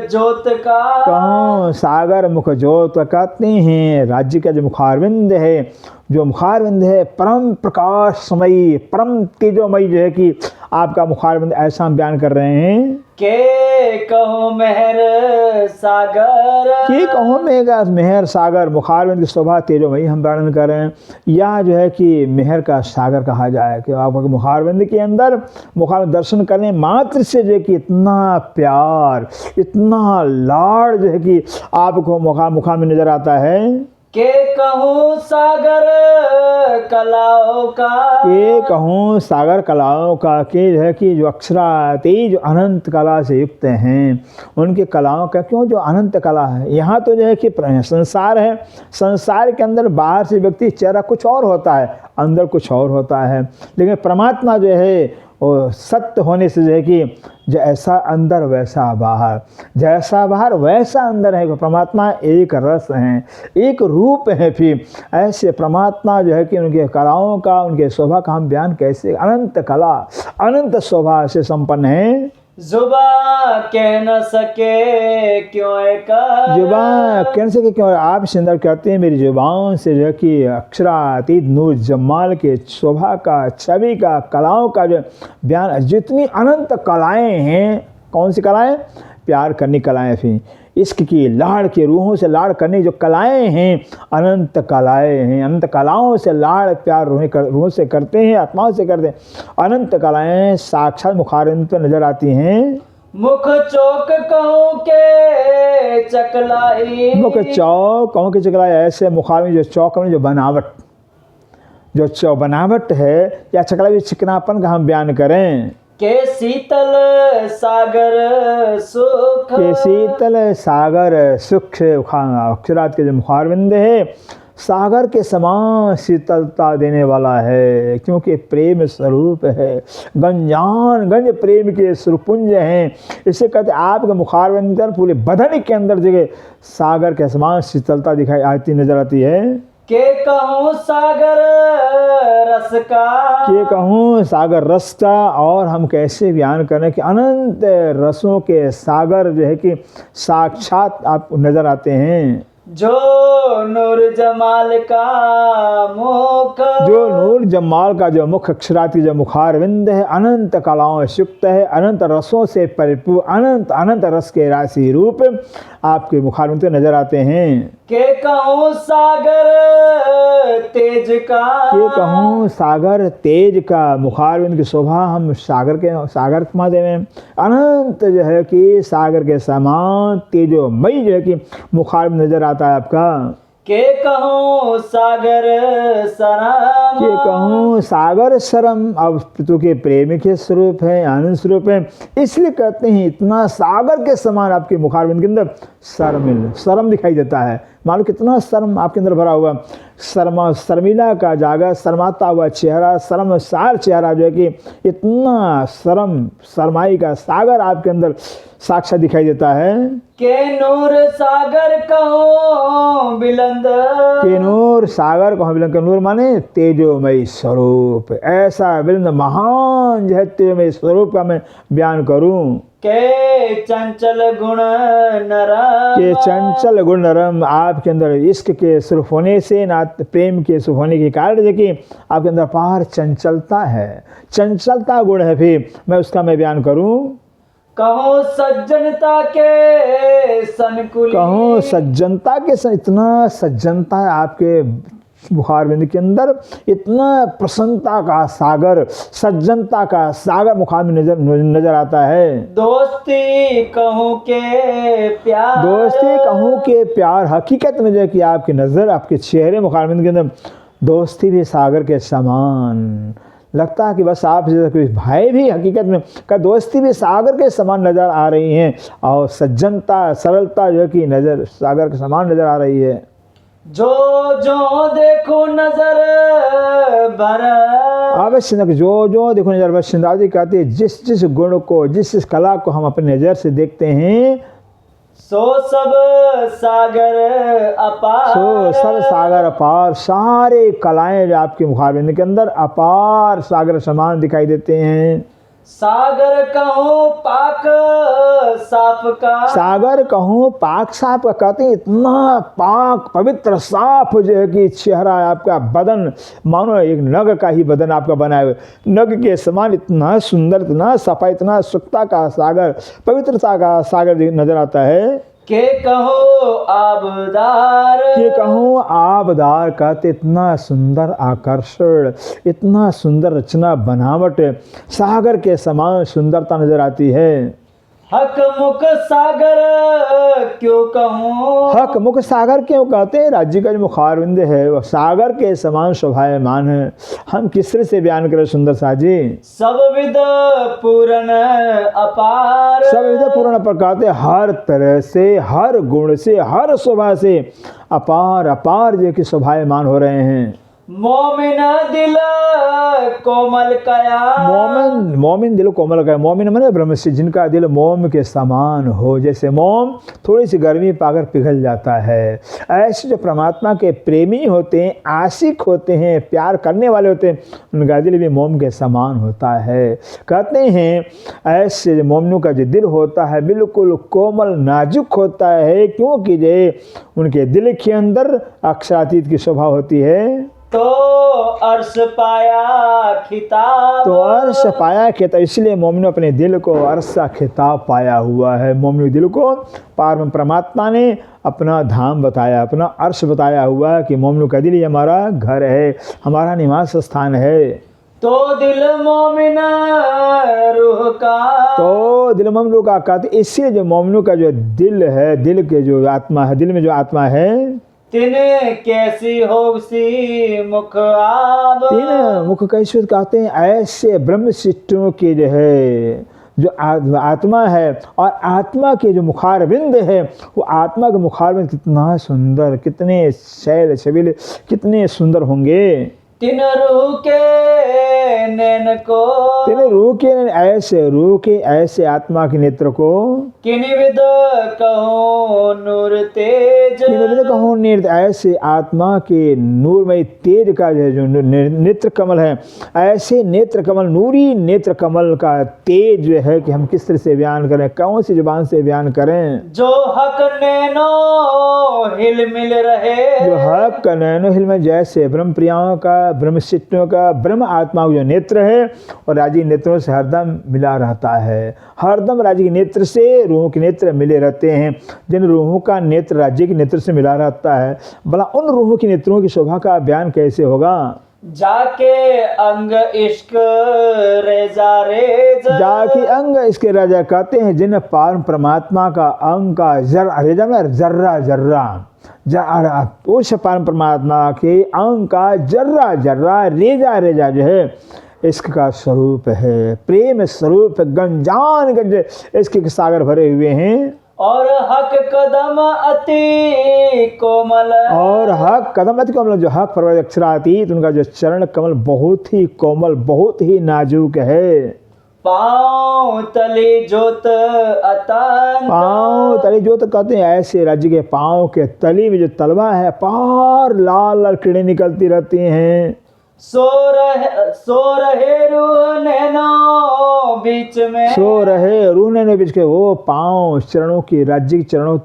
ज्योत का, कहूँ सागर मुख ज्योत कहते हैं राज्य का जो मुखारविंद है, जो मुखारविंद है परम प्रकाशमयी परम तेजोमयी जो है कि आपका मुखारविंद ऐसा हम बयान कर रहे हैं के कहूँ मेहर सागर, कि कहूँ मेगा मेहर सागर, मुखारविंद की शोभा तेजोमयी हम वर्णन कर रहे हैं। या जो है कि मेहर का सागर कहा जाए कि आपको मुखारविंद के अंदर मुखारविंद दर्शन करने मात्र से जो है कि इतना प्यार इतना लाड़ जो है कि आपको मुखारविंद नजर आता है। के कहूँ सागर कलाओं का, के कहूँ सागर कलाओं का, के जो है कि जो अक्षराती जो अनंत कला से युक्त हैं उनके कलाओं का, क्यों जो अनंत कला है। यहाँ तो जो है कि संसार है, संसार के अंदर बाहर से व्यक्ति चेहरा कुछ और होता है, अंदर कुछ और होता है, लेकिन परमात्मा जो है और सत्य होने से जो है कि जैसा अंदर वैसा बाहर, जैसा बाहर वैसा अंदर है। परमात्मा एक रस हैं, एक रूप है। फिर ऐसे परमात्मा जो है कि उनके कलाओं का, उनके शोभा का हम बयान कैसे, अनंत कला अनंत शोभा से संपन्न है। जुबा कह न सके क्यों कर, जुबान कह न सके क्यों, आप सुंदर कहते हैं मेरी जुबान से जो है कि अक्षरातीत नूर जमाल के शोभा का, छवि का, कलाओं का जो बयान, जितनी अनंत कलाएं हैं, कौन सी कलाएं, प्यार करने कलाएं, फिर इश्क की लाड़ के रूहों से लाड़ करने जो कलाएं हैं, अनंत कलाएं हैं, अनंत कलाओं से लाड़ प्यार रूहों से करते हैं, आत्माओं से करते हैं। अनंत कलाएं साक्षात मुखारविंद पर नजर आती हैं। मुख चौक कहूँ के चकलाई, मुख चौक कहूँ के चकलाई, ऐसे मुखारविंद जो चौक में जो बनावट, जो बनावट है या चकलाई चिकनापन का हम बयान करें। के शीतल सागर सुख, के शीतल सागर सुख, अक्षरात के जो मुखारविंद है सागर के समान शीतलता देने वाला है, क्योंकि प्रेम स्वरूप है, गंजान गंज प्रेम के स्वरूपुंज हैं। इसे कहते आपके मुखारविंद पूरे बदन के अंदर जगह सागर के समान शीतलता दिखाई आती नजर आती है। के कहूँ सागर रस का, के कहूँ सागर रस का, और हम कैसे बयान करें कि अनंत रसों के सागर जो है कि साक्षात आप नजर आते हैं। जो नूर जमाल का मुख, जो नूर जमाल का जो मुख अक्षराती जो मुखारविंद है अनंत कलाओं से युक्त है, अनंत रसों से परिपूर्ण, अनंत अनंत रस के राशि रूप आपके मुखारविंद पे नजर आते हैं। के कहूँ सागर तेज का, के कहूँ सागर तेज का, मुखारविंद की शोभा हम सागर मादे में अनंत जो है कि सागर के समान तेजोमयी जो है कि मुखारविंद नजर आता है आपका। के कहूँ सागर सरम, के कहूँ सागर शरम, अब पितु के प्रेम के स्वरूप है, आनंद स्वरूप है, इसलिए कहते हैं इतना सागर के समान आपके मुखारविंद के अंदर शर्म दिखाई देता है। मानो कितना शर्म आपके अंदर भरा हुआ, शर्मिला का जागा, शर्माता हुआ चेहरा, शर्मसार चेहरा जो है कि इतना शर्माई का सागर आपके अंदर साक्षात दिखाई देता है। के नूर सागर कहूँ बिलंद, के नूर सागर कहूँ बिलंद, नूर माने तेजोमयी स्वरूप, ऐसा बिलंद महान जो है तेजोमयी स्वरूप का मैं बयान करूँ। के चंचल गुण नरम के चंचल गुण नरम, आपके अंदर इश्क के स्वरूप होने से, ना प्रेम के स्वरूप होने के कारण देखिए आपके अंदर अपार चंचलता है, चंचलता गुण है। फिर मैं बयान करूं, कहो सज्जनता के सनकुली, कहूँ सज्जनता के इतना सज्जनता है आपके मुखारबिंद के अंदर, इतना प्रसन्नता का सागर, सज्जनता का सागर मुखारबिंद नजर आता है। दोस्ती कहूँ के प्यार, दोस्ती कहूँ के प्यार, हकीकत में जो कि आपकी नज़र, आपके चेहरे मुखारबिंद के अंदर दोस्ती भी सागर के समान लगता है कि बस आप जैसे कोई भाई भी हकीकत में का दोस्ती भी सागर के समान नज़र आ रही हैं, और सज्जनता सरलता जो कि नज़र सागर के समान नज़र आ रही है। जो जो देखो नजर भर, अवश्य जो देखो नजर भर, सिंधु कहते हैं जिस जिस गुण को, जिस जिस कला को हम अपनी नज़र से देखते हैं, सो सब सागर अपार, सो सब सागर अपार, सारे कलाएं जो आपके मुखारबिंद के अंदर अपार सागर समान दिखाई देते हैं। सागर कहूँ पाक साफ का, सागर कहूँ पाक साफ का, कहते हैं इतना पाक पवित्र साफ जो है कि चेहरा आपका, बदन मानो एक नग का ही बदन आपका बना है, नग के समान इतना सुंदर, इतना सफा, इतना सुखता का सागर, पवित्रता का सागर नजर आता है। के कहो आबदार, के कहूँ आबदार, कहते इतना सुंदर आकर्षण, इतना सुंदर रचना बनावट सागर के समान सुंदरता नजर आती है। हक मुख सागर क्यों कहूँ, हक मुख सागर क्यों कहते हैं, राज्य का जो मुखारबिंद है वह सागर के समान शोभायमान है। हम किस तरह से बयान करें सुंदर साजी, सब विद पूर्ण अपार, सब विद पूर्ण पर कहते हर तरह से, हर गुण से, हर शोभा से अपार अपार जो कि शोभायमान हो रहे हैं। मोमिन दिल कोमल कया, मोमिन दिल कोमल कया, मोमिन माने ब्रह्म से जिनका दिल मोम के समान हो, जैसे मोम थोड़ी सी गर्मी पाकर पिघल जाता है, ऐसे जो परमात्मा के प्रेमी होते हैं, आशिक होते हैं, प्यार करने वाले होते हैं, उनका दिल भी मोम के समान होता है। कहते हैं ऐसे मोमिनों का जो दिल होता है बिल्कुल कोमल नाजुक होता है, क्योंकि जो उनके दिल के अंदर अक्षरातीत की शोभा होती है। तो अर्श पाया खिताब, तो अर्श पाया खिताब, इसलिए मोमिन अपने दिल को अर्श का खिताब पाया हुआ है। मोमिन दिल को पारम परमात्मा ने अपना धाम बताया, अपना अर्श बताया हुआ है कि मोमिन का दिल ही हमारा घर है, हमारा निवास स्थान है। तो दिल मोमिन रूह का, तो दिल मोमिन रूह का कहते, इससे जो मोमिनों का जो दिल है, दिल के जो आत्मा है, दिल में जो आत्मा है, तिने कैसी होगी मुख आब, तीन मुख कैसे कहते हैं, ऐसे ब्रह्मशिष्टों के जो है जो आत्मा है, और आत्मा के जो मुखारबिंद है, वो आत्मा के मुखारबिंद कितना सुंदर, कितने शैल छबीले, कितने सुंदर होंगे। तिन रूह के नैन को, तीन रूह के ऐसे, रूह के ऐसे आत्मा के नेत्र को, किन विद कहो नूर तेज, किन विद कहो नेत्र, ऐसे आत्मा के नूरमय तेज का जो नेत्र कमल है, ऐसे नेत्र कमल, नूरी नेत्र कमल का तेज जो है कि हम किस तरह से बयान करें, कौन सी जुबान से बयान करें। जो हक नैनो हिल मिल रहे, जो हक नैनो हिल में, जैसे ब्रह्म प्रियाओं का, ब्रह्मशिष्टों का, ब्रह्म आत्मा जो नेत्र है और राजी नेत्रों से हरदम मिला रहता है, हरदम राज्य के नेत्र से रूहों के नेत्र मिले रहते हैं। जिन रूहों का नेत्र राज्य के नेत्र से मिला रहता है, भला उन रूहों के नेत्रों की शोभा का बयान कैसे होगा। जाके अंग इश्क रेजा रेज, जाके अंग इसके राजा कहते हैं जिन पार परमात्मा का अंग का जर्रा जर्रा, उस परम परमात्मा के अंग का जर्रा जर्रा, रेजा रेजा जो है इश्क का स्वरूप है, प्रेम स्वरूप, गंजान गंज इसके सागर भरे हुए हैं। और हक कदम अति कोमल, और हक कदम अति कोमल, जो हक परवर अक्षरातीत, उनका जो चरण कमल बहुत ही कोमल, बहुत ही नाजुक है। पाँव तली जोत अतंत, पाँव तली जोत कहते हैं, ऐसे राज्य के पाँव के तली में जो तलवा है, पार लाल लाल किरणें निकलती रहती हैं। सो रहे रूह नैनो बीच में, सो रहे रूह ने बीच के वो पांव चरणों की, राज्य के चरणों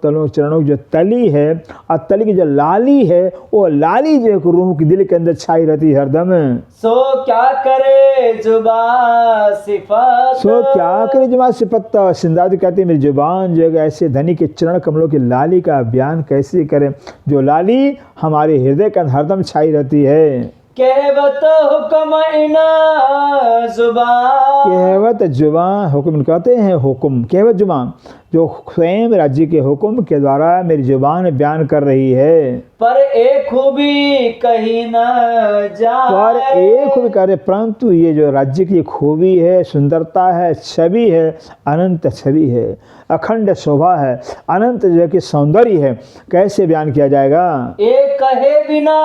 की जो तली है और तली की जो लाली है, वो लाली जो है रूह की दिल के अंदर छाई रहती है हरदम। सो क्या करे जुबा सिफत, सो क्या करे जुबान सिफत। सिंदादी कहते हैं मेरी जुबान जो है ऐसे धनी के चरण कमलों की लाली का बयान कैसे करे, जो लाली हमारे हृदय के अंदर हरदम छाई रहती है। कहवत हुक्म इना जुबान, कहवत जुबान, हुक्म कहते हैं हुक्म, कहवत जुबान जो स्वयं राज्य के हुक्म के द्वारा मेरी जुबान बयान कर रही है। पर एक खूबी कहीं न पर जाए, एक खूबी करे, परंतु ये जो राज्य की खूबी है, सुंदरता है, छवि है, अनंत छवि है, अखंड शोभा है, अनंत जो कि सौंदर्य है, कैसे बयान किया जाएगा। एक कहे बिना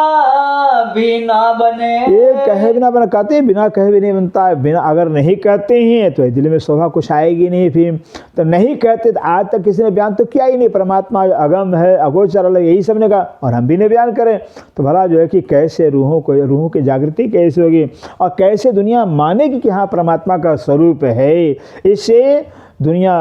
भी ना बने, एक कहे बिना बना, कहते हैं बिना कहे भी नहीं बनता है। बिना अगर नहीं कहते हैं तो दिल में शोभा कुछ आएगी नहीं, फिर तो नहीं कहते तो आज तक किसी ने बयान तो किया ही नहीं। परमात्मा अगम है, अगोचर अलग, यही सब ने कहा और हम भी नहीं बयान करें तो भला जो है कि कैसे रूहों की जागृति कैसे होगी और कैसे दुनिया मानेगी कि हाँ परमात्मा का स्वरूप है। इससे दुनिया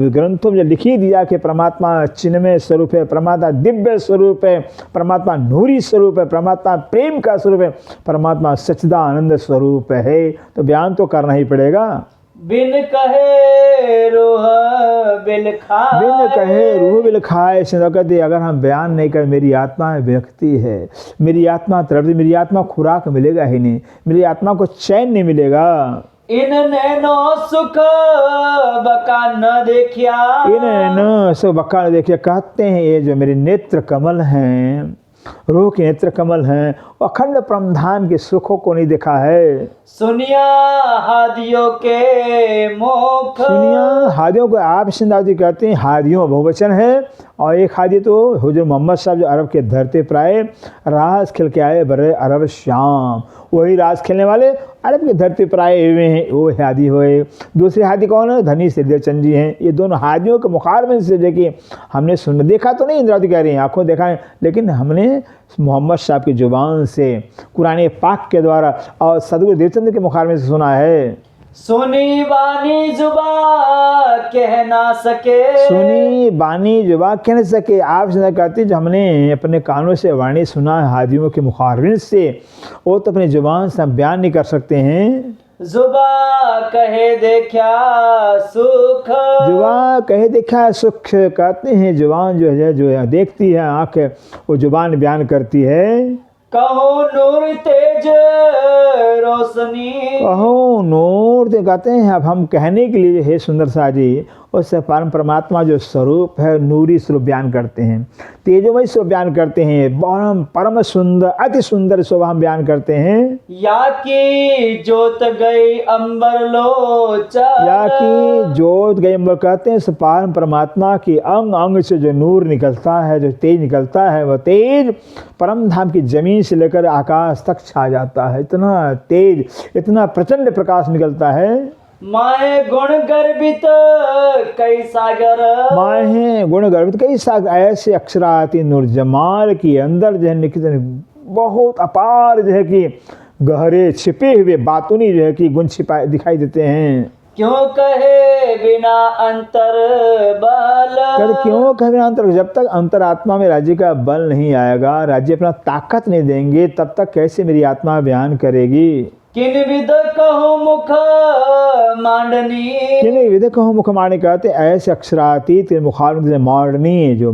ग्रंथों में लिखी दिया कि परमात्मा चिन्मय स्वरूप है, परमात्मा दिव्य स्वरूप है, परमात्मा नूरी स्वरूप है, परमात्मा प्रेम का स्वरूप है, परमात्मा सच्चिदानंद स्वरूप है। तो बयान तो करना ही पड़ेगा। बिन कहे रूह बिल खाए, बिन कहे रूह बिल खाए। कहते अगर हम बयान नहीं करें, मेरी आत्मा विरक्ति है, मेरी आत्मा तड़पती, मेरी आत्मा खुराक मिलेगा ही नहीं, मेरी आत्मा को चैन नहीं मिलेगा। इन नैनो सुख बका न देखिया, इन नैनो सुख बका न देखिया। कहते हैं ये जो मेरे नेत्र कमल हैं, रूह के नेत्र कमल हैं, अखंड परमधाम के सुखों को नहीं देखा है। सुनिया हादियों के मुख, सुनिया हादियों को। आप सिंदाजी कहते हैं हादियों बहुवचन है और एक हादी तो हुजूर मोहम्मद साहब जो अरब के धरती पर आए, राज खेल के आए बड़े अरब शाम, वही राज खेलने वाले अरब की धरती पर आए हुए हैं, वो हादी हुए। दूसरे हादी कौन है? धनी श्रीदेव चंद जी हैं। ये दोनों हादियों के मुखारबे से देखिए हमने सुन देखा तो नहीं, इंद्रावती कह रही हैं आंखों देखा है, लेकिन हमने मोहम्मद साहब की जुबान से कुरान पाक के द्वारा और सदगुरु देवचंद के मुखारबे से सुना है। सुनी बानी जुबा कह ना सके, सुनी बानी जुबा कह नहीं सके। आप कहते जो हमने अपने कानों से वाणी सुना है हादियों के मुखारबिन से, वो तो अपनी जुबान से हम बयान नहीं कर सकते हैं। जुबा कहे देखा सुख, जुबान कहे देखा सुख। कहते हैं जुबान जो है देखती है आँख, वो जुबान बयान करती है। कहो नूर तेज रोशनी, कहो नूर ते कहते हैं। अब हम कहने के लिए हे सुंदर सा जी उस परम परमात्मा जो स्वरूप है नूरी स्वरूप बयान करते हैं, तेजोमय स्वरूप बयान करते हैं, परम सुंदर अति सुंदर स्वरूप हम बयान करते हैं। या की जोत गई अंबर लोचन, या की जोत गई अंबर। कहते हैं परम परमात्मा की अंग अंग से जो नूर निकलता है, जो तेज निकलता है, वह तेज परम धाम की जमीन से लेकर आकाश तक छा जाता है। इतना तेज, इतना प्रचंड प्रकाश निकलता है। माहे गुण गर्भित कई सागर, माहे गुण गर्भित कई सागर। ऐसे अक्षराती नूर जमाल के अंदर जो है बहुत अपार जो है कि गहरे छिपे हुए बातूनी जो है कि गुण छिपा दिखाई देते हैं। क्यों कहे बिना अंतर बल, क्यों कहे बिना अंतर, जब तक अंतरात्मा में राज्य का बल नहीं आएगा, राज्य अपना ताकत नहीं देंगे, तब तक कैसे मेरी आत्मा बयान करेगी। किन विद कहो मुख मांडनी, किन विद कहो मुख मांडनी। कहते ऐसे अक्षरातीत मुखार मांडनी जो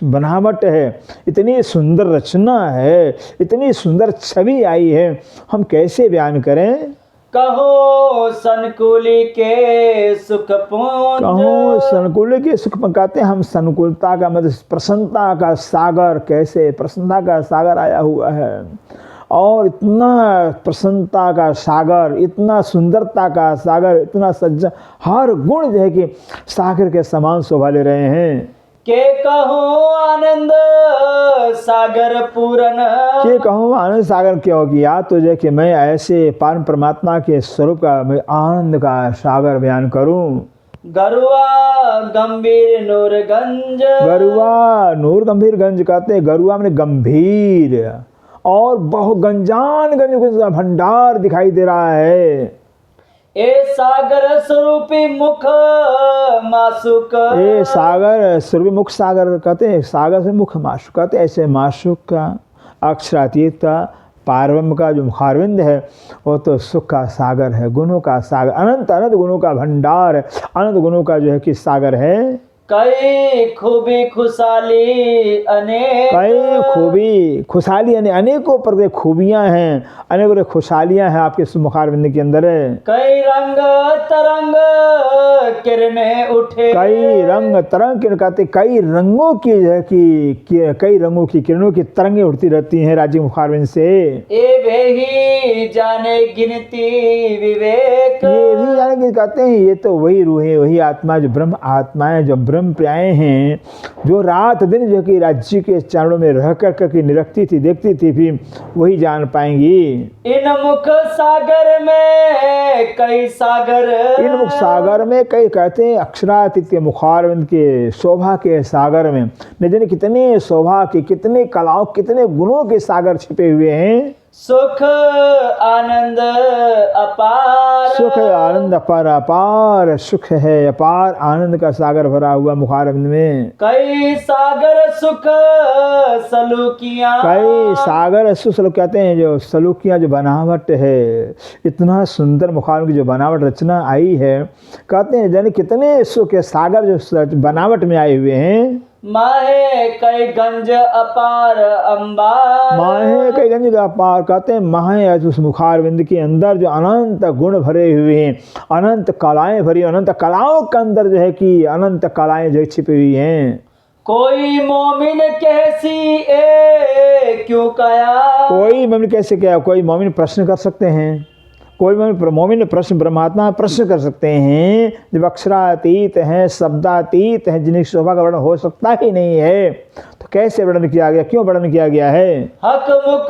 बनावट है, इतनी सुंदर रचना है, इतनी सुंदर छवि आई है, हम कैसे बयान करें। कहो संकुली के सुख पुंज, कहो संकुल के सुख। कहते हम संकुलता का मतलब प्रसन्नता का सागर, कैसे प्रसन्नता का सागर आया हुआ है और इतना प्रसन्नता का सागर, इतना सुंदरता का सागर, इतना सज्जन, हर गुण जो है कि सागर के समान शोभा ले रहे हैं। के कहो आनंद सागर पूरन, के कहूँ आनंद सागर क्यों किया, तो जो कि मैं ऐसे परम परमात्मा के स्वरूप का मैं आनंद का सागर बयान करूं। गरुआ गंभीर नूरगंज, गरुआ नूर गंभीर गंज। कहते हैं गरुआ में गंभीर और बहुत गंजान गंज का भंडार दिखाई दे रहा है। ए सागर स्वरूपी मुख मासुक, ये सागर स्वरूपी मुख सागर कहते हैं, सागर से मुख माशुक कहते हैं। ऐसे माशुक का, अक्षरातीत का, पारब्रह्म का जो मुखारविंद है वो तो सुख का सागर है, गुणों का सागर, अनंत अनंत गुणों का भंडार है, अनंत गुणों का जो है कि सागर है। कई खूबी खुशाली अनेक, कई खूबी खुशहाली यानी अनेकों प्रकार की खूबियाँ हैं, अनेकों खुशहालियाँ हैं आपके मुखारविंद के अंदर है। कई रंग तरंग किरणें उठे, कई रंग तरंग किरण कहते, कई रंगों की जो है कि कई रंगों की किरणों की तरंगें उठती रहती हैं राज्य मुखारविंद से। ए वे ही जाने गिनती विवेक, ये भी जाने कहते हैं ये तो वही रूह है, वही आत्मा जो ब्रह्म आत्मा है, जो ब्रह्म प्रियाएं हैं, जो रात दिन जो कि राज्य के चरणों में रह कर के निरखती थी, देखती थी, फिर वही जान पाएंगी। इन मुख सागर में कई सागर, इन मुख सागर में कई कहते हैं अक्षरातीत के मुखारविंद के शोभा के सागर में न जाने कितने शोभा के, कितने कलाओं, कितने गुणों के सागर छिपे हुए हैं। सुख आनंद अपार, सुख है आनंद अपार, अपार सुख है, अपार आनंद का सागर भरा हुआ मुखारविंद में। कई सागर सुख सलूकियां, कई सागर सुख सलूक कहते हैं, जो सलूकियाँ जो बनावट है, इतना सुंदर मुखारविंद की जो बनावट रचना आई है, कहते हैं जाने कितने सुख के सागर जो बनावट में आए हुए हैं। माहे कई गंज अपार अंबार, माहे कई गंज का अपार कहते हैं, माहे उस मुखारविंद के अंदर जो अनंत गुण भरे हुए हैं, अनंत कलाएं भरी, अनंत कलाओं के अंदर जो है कि अनंत कलाएं जो छिपी हुई हैं। कोई मोमिन कैसी ए क्यों कया, कोई मोमिन कैसे क्या, कोई मोमिन प्रश्न कर सकते हैं, कोई मोमिन प्रश्न ब्रह्मात्मा प्रश्न कर सकते हैं जब अक्षरातीत हैं, शब्दातीत हैं, जिन्हें शोभा का वर्णन हो सकता ही नहीं है, तो कैसे वर्णन किया गया, क्यों वर्णन किया गया है। हक मुख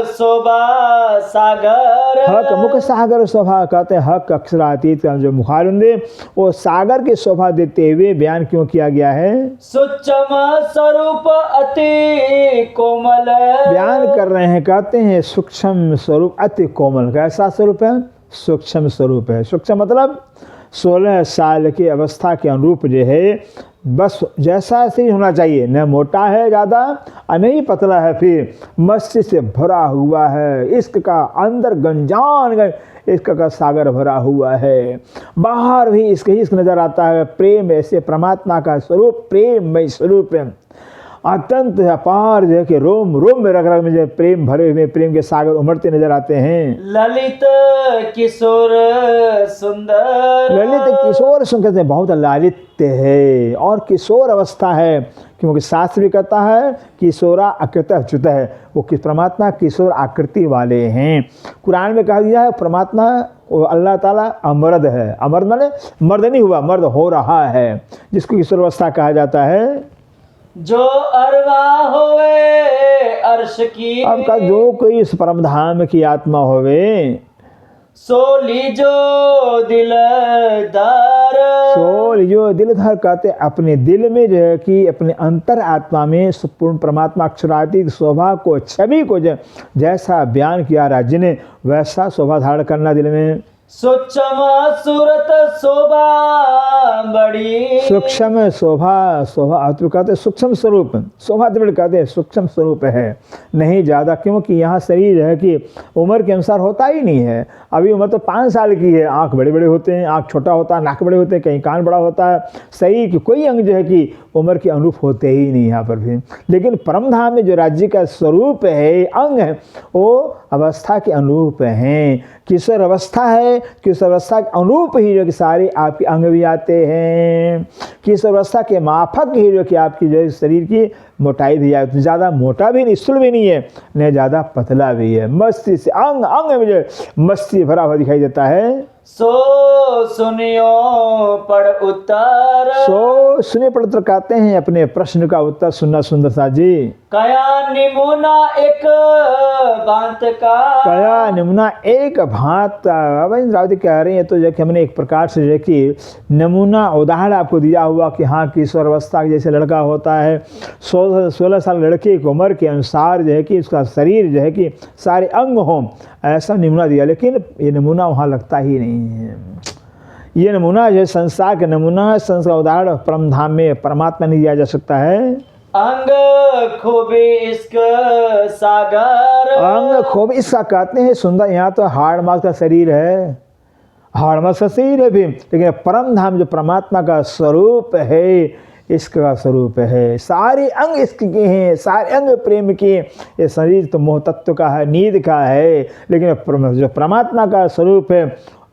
शोभा सागर, हक मुख सागर शोभा कहते हैं, हक अक्षरातीत का जो मुखारविंद वो सागर की शोभा देते हुए बयान क्यों किया गया है। सूक्ष्म स्वरूप अति कोमल, बयान कर रहे हैं, कहते हैं सूक्ष्म स्वरूप अति कोमल। कैसा स्वरूप है, सूक्ष्म स्वरूप है। सूक्ष्म मतलब 16 साल की अवस्था के अनुरूप जो है, बस जैसा ऐसे ही होना चाहिए, न मोटा है ज़्यादा और नहीं पतला है, फिर मस्तिष्क से भरा हुआ है, इश्क का अंदर गंजान इश्क का सागर भरा हुआ है, बाहर भी इश्क नज़र आता है। प्रेम ऐसे परमात्मा का स्वरूप प्रेममय स्वरूप है, अत्यंत अपार जो है कि रोम रोम में रग रग में जो प्रेम भरे हुए प्रेम के सागर उमड़ते नजर आते हैं। ललित किशोर सुंदर, ललित किशोर कहते हैं, बहुत लालित्य है और किशोर अवस्था है, क्योंकि शास्त्र भी कहता है किशोरा आकृत अच्युत है, वो किस परमात्मा किशोर आकृति वाले हैं। कुरान में कहा गया है परमात्मा अल्लाह ताला अमर्द है, अमर्द माने मर्द नहीं हुआ, मर्द हो रहा है, जिसको किशोर अवस्था कहा जाता है। जो अरवा होवे अर्श की, अब का जो कोई इस परम धाम की आत्मा होवे, सो लीजो दिलदार, सो लीजो दिलदार कहते अपने दिल में जो है कि अपने अंतर आत्मा में संपूर्ण परमात्मा अक्षरातीत शोभा को, छवि को जैसा बयान किया राज्य ने, वैसा शोभा धारण करना दिल में। सूक्ष्म सूरत शोभा बड़ी, सूक्ष्म शोभा, शोभा कहते हैं सूक्ष्म स्वरूप, शोभा कहते हैं सूक्ष्म स्वरूप है, नहीं ज़्यादा, क्योंकि यहाँ शरीर है कि उम्र के अनुसार होता ही नहीं है। अभी उम्र तो 5 साल की है, आँख बड़े बड़े होते हैं, आँख छोटा होता है, नाक बड़े होते हैं, कहीं कान बड़ा होता है, शरीर की कोई अंग जो है कि उम्र के अनुरूप होते ही नहीं यहाँ पर भी। लेकिन परम धाम में जो राज्य का स्वरूप है, अंग है, वो अवस्था के अनुरूप हैं। किशोर अवस्था है, किशोर अवस्था के अनुरूप ही जो कि सारे आपके अंग भी आते हैं, किशोर अवस्था के माफक ही जो कि आपकी जो शरीर की मोटाई भी है, ज़्यादा मोटा भी नहीं, स्थूल भी नहीं है, न ज़्यादा पतला भी है, मस्ती से अंग अंग में जो मस्ती भरा हुआ दिखाई देता है। सो सुनियो पढ़ उत्तर। सो सुने पढ़ उत्तर कहते हैं अपने प्रश्न का उत्तर सुनना सुंदरता जी। कया निमुना एक भांत का। कया निमुना एक भांत। अब इंद्रावती कह रही है तो जो कि हमने एक प्रकार से जो कि नमूना उदाहरण आपको दिया हुआ कि हाँ किशोर अवस्था के जैसे लड़का होता है 16 साल लड़के की उम्र के अनुसार जो है कि उसका शरीर जो है कि सारे अंग हों, ऐसा नमूना दिया। लेकिन ये नमूना वहाँ लगता ही नहीं है। ये नमूना जो है संसार का नमूना, संसार का उदाहरण परम धाम में परमात्मा नहीं दिया जा सकता है। अंग खूबी इश्क सागर। अंग खूब इसका कहते हैं सुंदर। यहाँ तो हाड़ मास का शरीर है, हाड़ मास का शरीर है भी, लेकिन परम धाम जो परमात्मा का स्वरूप है, इश्क का स्वरूप है। सारे अंग इश्क के हैं, सारे अंग प्रेम के। ये शरीर तो मोह तत्व का है, नींद का है, लेकिन जो परमात्मा का स्वरूप है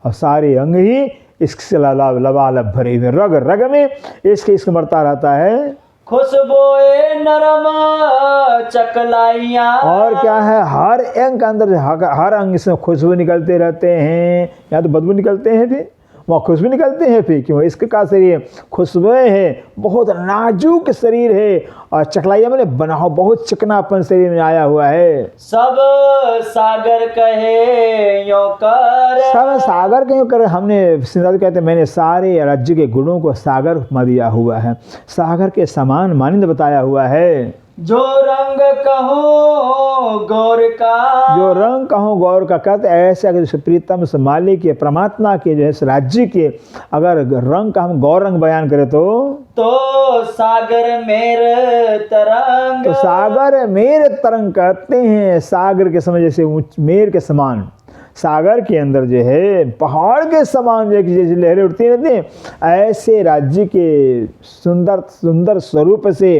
और सारे अंग ही इश्क से लबालब भरे हुए, रग रग में इश्क मरता रहता है। खुशबोए नरम चकलाइया। और क्या है, हर अंग के अंदर हर अंग से खुशबू निकलते रहते हैं। या तो बदबू निकलते हैं, फिर वहाँ खुशबू निकलते हैं, फिर क्यों इसके का शरीर खुशबुएं है, बहुत नाजुक शरीर है। और चकलाइया मैंने बना हो बहुत चिकनापन शरीर में आया हुआ है। सब सागर कहे यो कर। सब सागर क्यों कर। हमने सिंधातु कहते हैं मैंने सारे राज्य के गुणों को सागर उपमा दिया हुआ है, सागर के समान मानिंद बताया हुआ है। जो रंग कहूँ गौर का। जो रंग कहूँ गौर का कहते ऐसे अगर प्रीतम से मालिक के परमात्मा के जो है राज्य के अगर रंग का हम गौर रंग बयान करें तो सागर मेरे तरंग। तो सागर मेरे तरंग कहते हैं। सागर के समय जैसे मेर के समान, सागर के अंदर जो है पहाड़ के समान जो जैसे लहरें उठती रहती हैं, ऐसे राज्य के सुंदर सुंदर स्वरूप से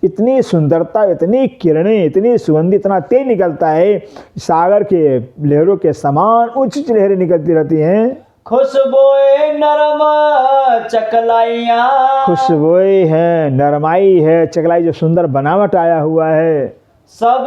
इतनी सुंदरता, इतनी किरणें, इतनी सुगंधी, इतना तेज निकलता है। सागर के लहरों के समान ऊंची लहरें निकलती रहती हैं। खुशबोए नरम चकलाइया। खुशबुएं है, नरमाई है, चकलाई जो सुंदर बनावट आया हुआ है। सब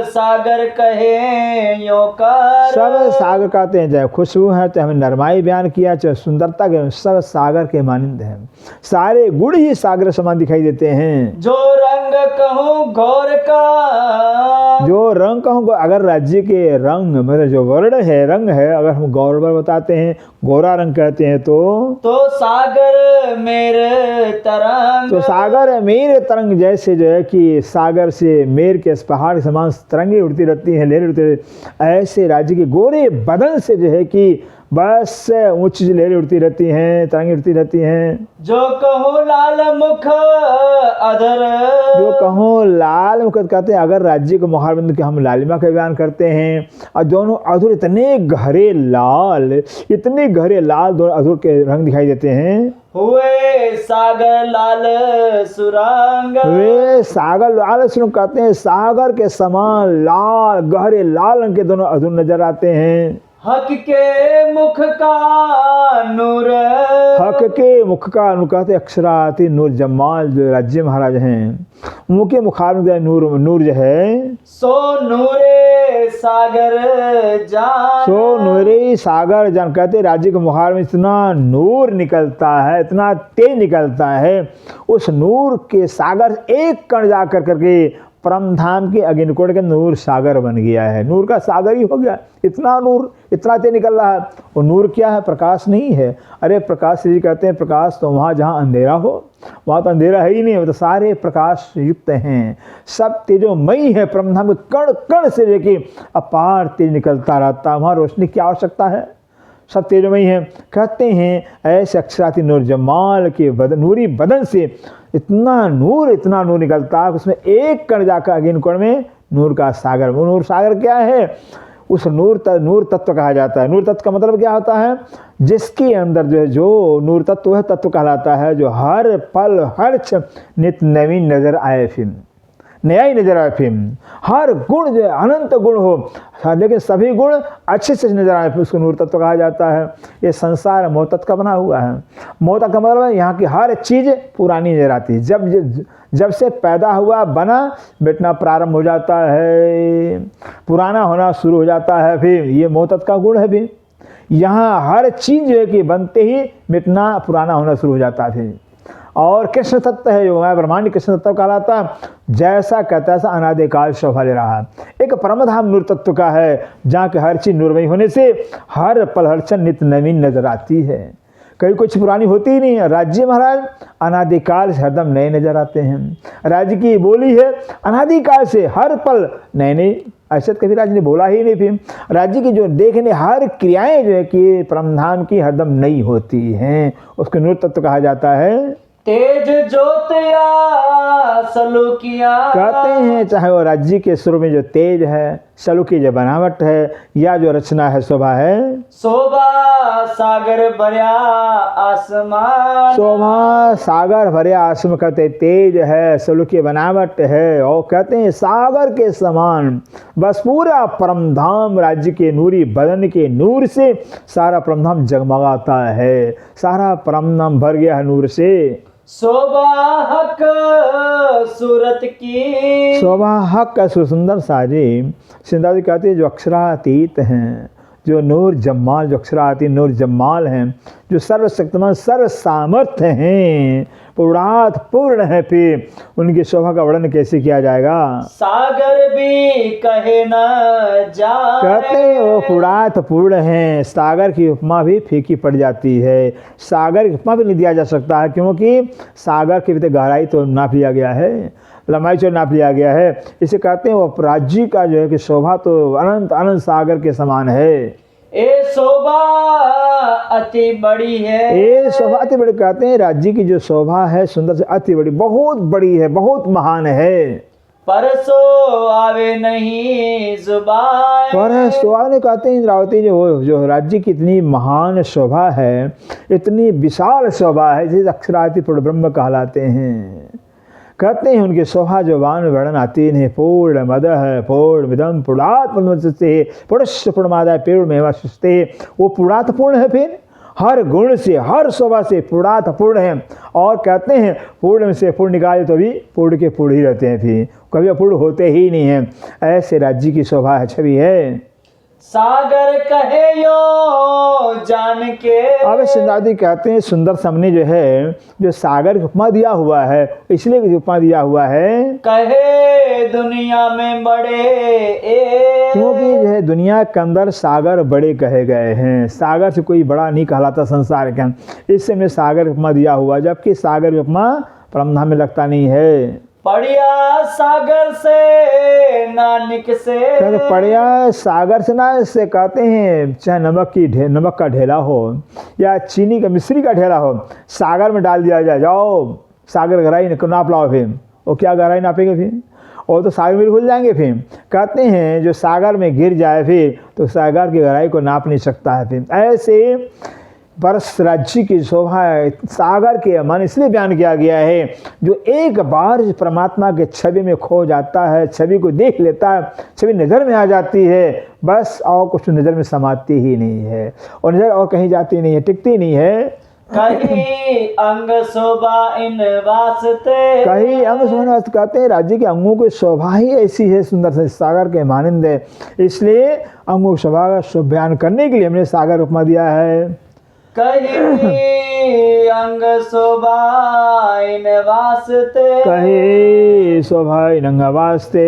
सागर कहे यो कर। सब सागर कहते हैं, चाहे खुशबू है, चाहे हमें नरमाई बयान किया, चाहे सुंदरता के, सब सागर के मानिंद हैं। सारे गुण ही सागर समान दिखाई देते हैं। जो रंग कहूँ गौर का। जो रंग कहूँ, अगर राज्य के रंग मतलब जो वर्ण है, रंग है, अगर हम गौर बताते हैं, गोरा रंग कहते हैं तो सागर मेरे तरंग। तो सागर मेरे तरंग जैसे जो है कि सागर से मेर के पहाड़ के समान तरंगे उड़ती रहती हैं, लहरें उड़ती रहती। ऐसे राज्य के गोरे बदन से जो है कि बस ऊंची लहरें उड़ती रहती हैं, तरंगे उड़ती रहती हैं। जो कहो लाल मुख अधर। जो कहो लाल मुख कहते हैं, अगर राज्य को मुहारबंद के हम लालिमा का बयान करते हैं, और दोनों अधूर इतने गहरे लाल, इतने गहरे लाल दोनों अधूर के रंग दिखाई देते हैं। हुए सागर लाल सुरंग। वे सागर लाल सुरंग कहते हैं, सागर के समान लाल गहरे लाल रंग के दोनों अधूर नजर आते हैं। हक के मुख का नूर। हक के मुख का नूर कहते अक्षराती नूर जमाल जो राज्य महाराज हैं, उनके मुखार में नूर, नूर जो है सो नूरे सागर जान। सो नूरे सागर जान कहते राज्य के मुखार में इतना नूर निकलता है, इतना तेज निकलता है, उस नूर के सागर एक कण जा कर करके परम धाम के अग्निकोट के नूर सागर बन गया है। नूर का सागर ही हो गया, इतना नूर इतना तेज निकल रहा है। और नूर क्या है, प्रकाश नहीं है। अरे प्रकाश जी कहते हैं, प्रकाश तो वहाँ जहाँ अंधेरा हो वहाँ तो अंधेरा है ही नहीं, वो तो सारे प्रकाश युक्त हैं, सब तेजोमयी है। परम धाम के कण कण से लेके अपार तेज निकलता रहता है, वहाँ रोशनी की आवश्यकता है, सब तेजोमयी है। कहते हैं ऐसे अक्षराती नूर जमाल के बदन, नूरी बदन से इतना नूर निकलता है, उसमें एक कण जाकर अग्नि कोण में नूर का सागर। वो नूर सागर क्या है, उस नूर तत्व कहा जाता है। नूर तत्व का मतलब क्या होता है, जिसके अंदर जो है जो नूर तत्व है, तत्व कहलाता है जो हर पल हर क्षण नित्य नवीन नजर आए, फिर नया ही नजर आए, फिर हर गुण जो है अनंत गुण हो, लेकिन सभी गुण अच्छे से नजर आए, फिर उसको नूर तत्व कहा जाता है। ये संसार मोह तत्व का बना हुआ है। मोह तत्व का मतलब है यहाँ की हर चीज़ पुरानी नजर आती है। जब से पैदा हुआ बना मिटना प्रारंभ हो जाता है, पुराना होना शुरू हो जाता है, फिर ये मोह तत्व का गुण है। फिर यहाँ हर चीज जो है कि बनते ही मिटना पुराना होना शुरू हो जाता है। और कृष्ण तत्व है जो हमारा ब्रह्मांड कृष्ण तत्व कहलाता, जैसा कहता है अनादिकाल शोभा ले रहा है। एक परमधाम नूर तत्व का है जहाँ के हर चीज नूरमयी होने से हर पल हर क्षण नित्य नवीन नजर आती है, कभी कुछ पुरानी होती ही नहीं है। राज्य महाराज अनादिकाल से हरदम नए नजर आते हैं। राज्य की बोली है अनादिकाल से हर पल नए नए, ऐसा कभी राज्य ने बोला ही नहीं। फिर राज्य की जो देखने हर क्रियाएं जो है कि परमधाम की हरदम नई होती हैं, उसको नूर तत्व कहा जाता है। तेज ज्योतिया सलूकिया, कहते हैं चाहे वो राज्य के सुर में जो तेज है, सलूकी जो बनावट है, या जो रचना है, शोभा है। शोभा सागर भरिया आसमान, शोभा सागर भरे आसमान, कहते तेज है, सलूकी बनावट है, और कहते हैं सागर के समान। बस पूरा परमधाम राज्य के नूरी बदन के नूर से सारा परमधाम जगमगाता है, सारा परमधाम भर गया है नूर से। शोभा हक सूरत की, शोभा हक का सुंदर साजी। सिंधा जी कहते हैं जो अक्षरातीत हैं, जो नूर जम्माल, जो अक्षरातीत नूर जम्माल हैं, जो सर्वशक्तिमान सर्व सामर्थ्य हैं, पूर्णात पूर्ण है, फिर उनकी शोभा का वर्णन कैसे किया जाएगा। सागर भी कहे न जाए, कहते हैं वो पूर्णात पूर्ण हैं, सागर की उपमा भी फीकी पड़ जाती है। सागर की उपमा भी नहीं दिया जा सकता है, क्योंकि सागर की भी गहराई तो नाप लिया गया है, लंबाई जो नाप लिया गया है। इसे कहते हैं वो राज्य का जो है कि शोभा तो अनंत अनंत सागर के समान है। ए शोभा अति बड़ी है, ये शोभा अति बड़ी, कहते हैं राज्य की जो शोभा है सुंदर से अति बड़ी, बहुत बड़ी है, बहुत महान है। परसो आवे नहीं जुबान, पर सुहाने कहते हैं इंद्रावती जो राज्य की इतनी महान शोभा है, इतनी विशाल शोभा है, जिसे अक्षराती पूर्ण ब्रह्म कहलाते हैं। कहते हैं उनकी शोभा जो वान वर्णन आती नहीं। पूर्ण मदः पूर्णमिदं पूर्णात् पूर्णमुदच्यते पूर्णस्य पूर्णमादाय पूर्णमेवावशिष्यते, वो पूर्णात् पूर्ण है, फिर हर गुण से हर शोभा से पूर्णात् पूर्ण है। और कहते हैं पूर्ण में से पूर्ण निकाले तो भी पूर्ण के पूर्ण ही रहते हैं, फिर कभी अपूर्ण होते ही नहीं हैं। ऐसे राज्य की शोभा है, छवि है। सागर कहे यो जान के, अब सिंधादी कहते हैं सुंदर सामने जो है जो सागर की उपमा दिया हुआ है, इसलिए उपमा दिया हुआ है कहे दुनिया में बड़े क्योंकि जो है दुनिया के अंदर सागर बड़े कहे गए हैं। सागर से कोई बड़ा नहीं कहलाता संसार के, इससे में सागर की उपमा दिया हुआ, जबकि सागर की उपमा परमधाम में लगता नहीं है। पड़िया सागर से नानिक से, कहते पड़िया सागर से ना, इससे कहते हैं चाहे नमक का ढेला हो या चीनी का मिश्री का ढेला हो, सागर में डाल दिया जाए, जाओ सागर गहराई नाप लाओ, फिर वो क्या गहराई नापेंगे, फिर और तो सागर में घुल जाएंगे। फिर कहते हैं जो सागर में गिर जाए फिर तो सागर की गहराई को नाप नहीं सकता है। फिर ऐसे बरस राज्य की शोभा सागर के मन इसलिए बयान किया गया है, जो एक बार परमात्मा के छवि में खो जाता है, छवि को देख लेता है, छवि नज़र में आ जाती है, बस और कुछ नज़र में समाती ही नहीं है, और नज़र और कहीं जाती नहीं है, टिकती नहीं है। कहीं अंग शोभा इन वास्ते, कहीं अंग शोभा कहते हैं राज्य के अंगों की शोभा ही ऐसी है सुंदर से, सागर के मानंद है, इसलिए अंगों की शोभा का शुभ बयान करने के लिए हमने सागर उपमा दिया है। कहीं अंग शोभा इन वास्ते, कहे शोभा इन वास्ते,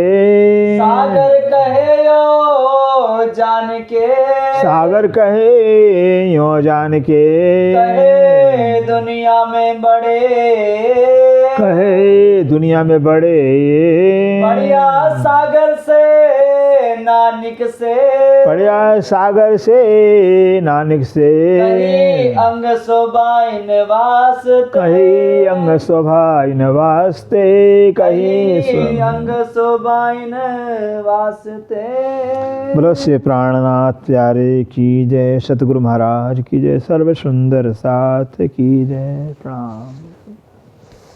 सागर कहे यो जान के, सागर कहे यो जान के, कहे दुनिया में बड़े, कहे दुनिया में बड़े, बढ़िया सागर से नानिक से, बढ़िया सागर से नानिक से, कहीं अंग शोभा इन वास्ते, कहीं अंग शोभा इन वास्ते, कहीं अंग शोभा इन वास्ते। बोलो श्री प्राणनाथ प्यारे की जय, सतगुरु महाराज की जय, सर्व सुंदर साथ की जय, प्रणाम।